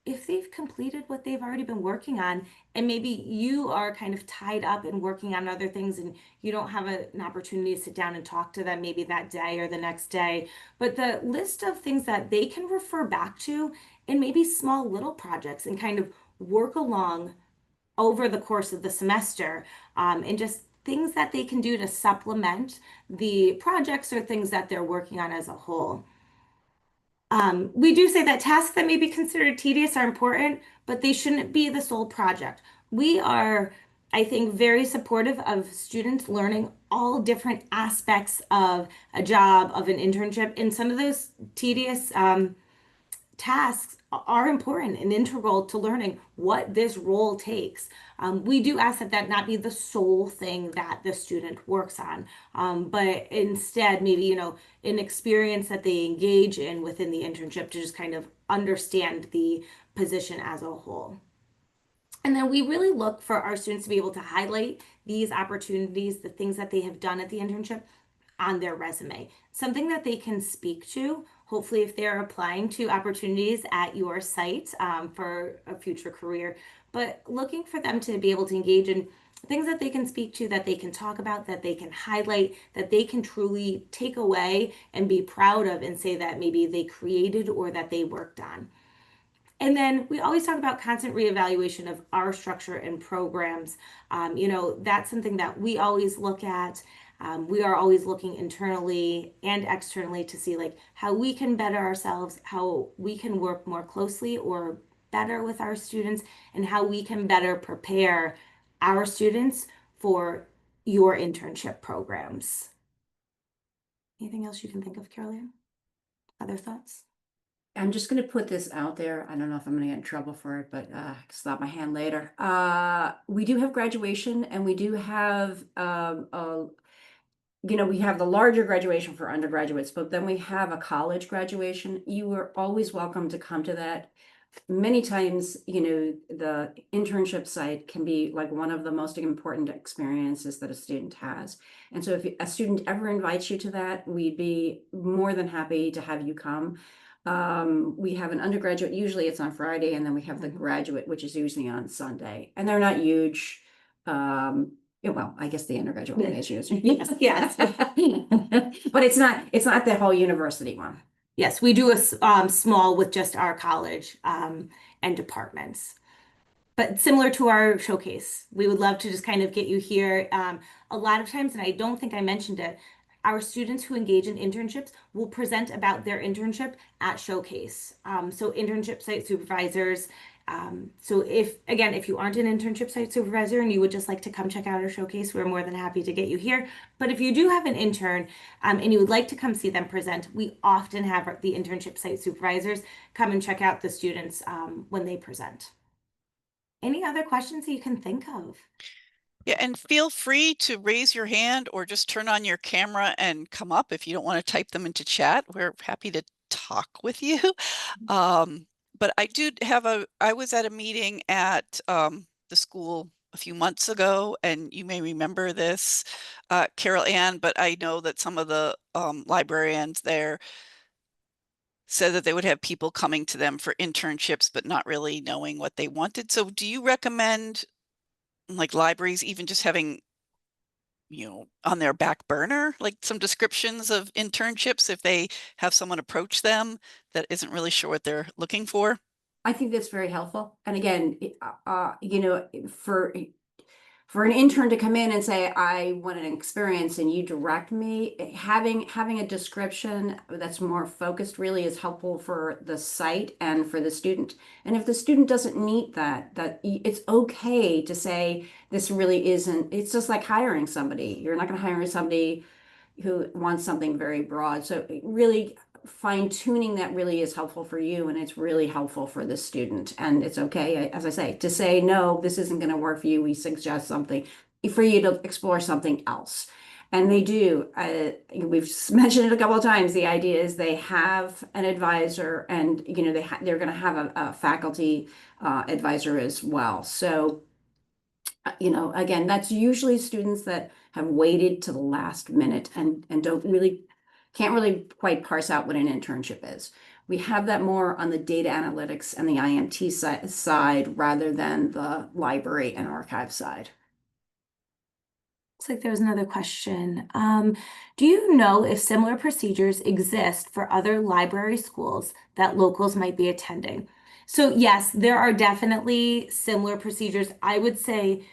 if they've completed what they've already been working on, and maybe you are kind of tied up in working on other things and you don't have an opportunity to sit down and talk to them maybe that day or the next day, but the list of things that they can refer back to and maybe small little projects and kind of work along over the course of the semester, and just things that they can do to supplement the projects or things that they're working on as a whole. We do say that tasks that may be considered tedious are important, but they shouldn't be the sole project. We are, I think, very supportive of students learning all different aspects of a job, of an internship, and some of those tedious tasks are important and integral to learning what this role takes. We do ask that that not be the sole thing that the student works on, but instead maybe, an experience that they engage in within the internship to just kind of understand the position as a whole. And then we really look for our students to be able to highlight these opportunities, the things that they have done at the internship on their resume, something that they can speak to, hopefully if they're applying to opportunities at your site for a future career, but looking for them to be able to engage in things that they can speak to, that they can talk about, that they can highlight, that they can truly take away and be proud of and say that maybe they created or that they worked on. And then we always talk about constant reevaluation of our structure and programs. That's something that we always look at. We are always looking internally and externally to see like how we can better ourselves, how we can work more closely or better with our students, and how we can better prepare our students for your internship programs. Anything else you can think of, Caroline? Other thoughts? I'm just going to put this out there. I don't know if I'm going to get in trouble for it, but I can slap my hand later. We do have graduation, and we do have, we have the larger graduation for undergraduates, but then we have a college graduation. You are always welcome to come to that. Many times, the internship site can be like one of the most important experiences that a student has. And so if a student ever invites you to that, we'd be more than happy to have you come. We have an undergraduate, usually it's on Friday, and then we have the graduate, which is usually on Sunday. And they're not huge. Yeah, well, I guess the undergraduate one is usually. Yes. But it's not the whole university one. Yes, we do a small with just our college and departments. But similar to our showcase, we would love to just kind of get you here. A lot of times, and I don't think I mentioned it, our students who engage in internships will present about their internship at showcase. So internship site supervisors. So if you aren't an internship site supervisor and you would just like to come check out our showcase, we're more than happy to get you here. But if you do have an intern and you would like to come see them present, we often have the internship site supervisors come and check out the students when they present. Any other questions that you can think of? Yeah, and feel free to raise your hand or just turn on your camera and come up if you don't want to type them into chat. We're happy to talk with you. But I was at a meeting at the school a few months ago, and you may remember this, Carol Ann, but I know that some of the librarians there said that they would have people coming to them for internships, but not really knowing what they wanted. So do you recommend like libraries even just having, on their back burner, like some descriptions of internships if they have someone approach them that isn't really sure what they're looking for? I think that's very helpful. And again, for an intern to come in and say, I want an experience and you direct me, having a description that's more focused really is helpful for the site and for the student. And if the student doesn't meet that it's okay to say, this really isn't, it's just like hiring somebody. You're not going to hire somebody who wants something very broad. So really fine tuning that really is helpful for you, and it's really helpful for the student. And it's okay, as I say, to say, no, this isn't going to work for you. We suggest something for you to explore something else. And they do. We've mentioned it a couple of times. The idea is they have an advisor, and they're going to have a faculty advisor as well. So again, that's usually students that have waited to the last minute and can't really quite parse out what an internship is. We have that more on the data analytics and the IMT side rather than the library and archive side. Looks like there was another question. Do you know if similar procedures exist for other library schools that locals might be attending? So yes, there are definitely similar procedures. I would say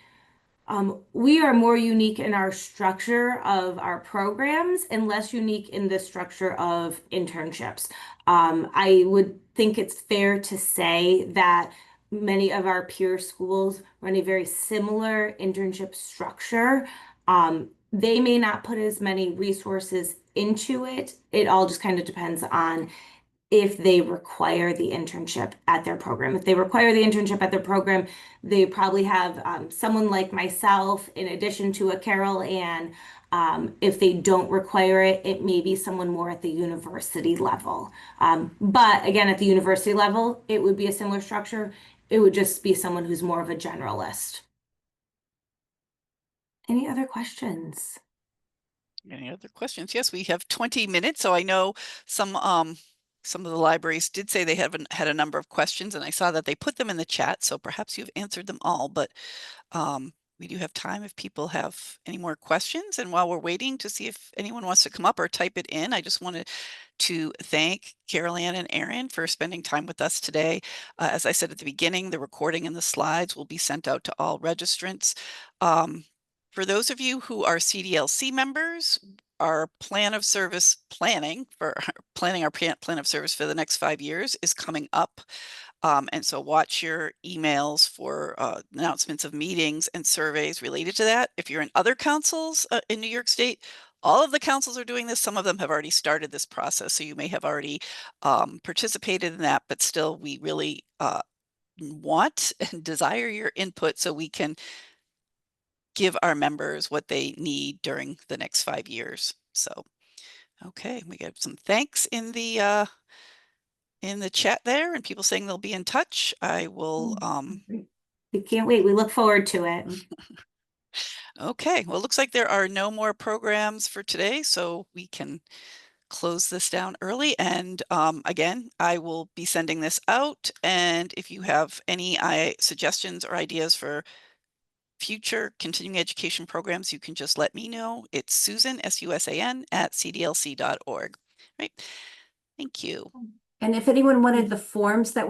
we are more unique in our structure of our programs and less unique in the structure of internships. I would think it's fair to say that many of our peer schools run a very similar internship structure. They may not put as many resources into it. It all just kind of depends on if they require the internship at their program. If they require the internship at their program, they probably have someone like myself in addition to a Carol Ann. If they don't require it, it may be someone more at the university level. But again, at the university level, it would be a similar structure. It would just be someone who's more of a generalist. Any other questions? Any other questions? Yes, we have 20 minutes. So I know some of the libraries did say they haven't had a number of questions, and I saw that they put them in the chat. So perhaps you've answered them all, but we do have time if people have any more questions. And while we're waiting to see if anyone wants to come up or type it in, I just wanted to thank Carol Ann and Erin for spending time with us today. As I said at the beginning, the recording and the slides will be sent out to all registrants. For those of you who are CDLC members, our plan of service planning for planning our plan of service for the next 5 years is coming up. And so watch your emails for announcements of meetings and surveys related to that. If you're in other councils in New York State, all of the councils are doing this. Some of them have already started this process, so you may have already participated in that, but still we really want and desire your input so we can give our members what they need during the next 5 years. So, okay, we got some thanks in the chat there and people saying they'll be in touch. I will We can't wait. We look forward to it. okay, well, it looks like there are no more programs for today, so we can close this down early. And again, I will be sending this out. And if you have any suggestions or ideas for future continuing education programs, you can just let me know. It's Susan, SUSAN, @cdlc.org. Right. Thank you. And if anyone wanted the forms that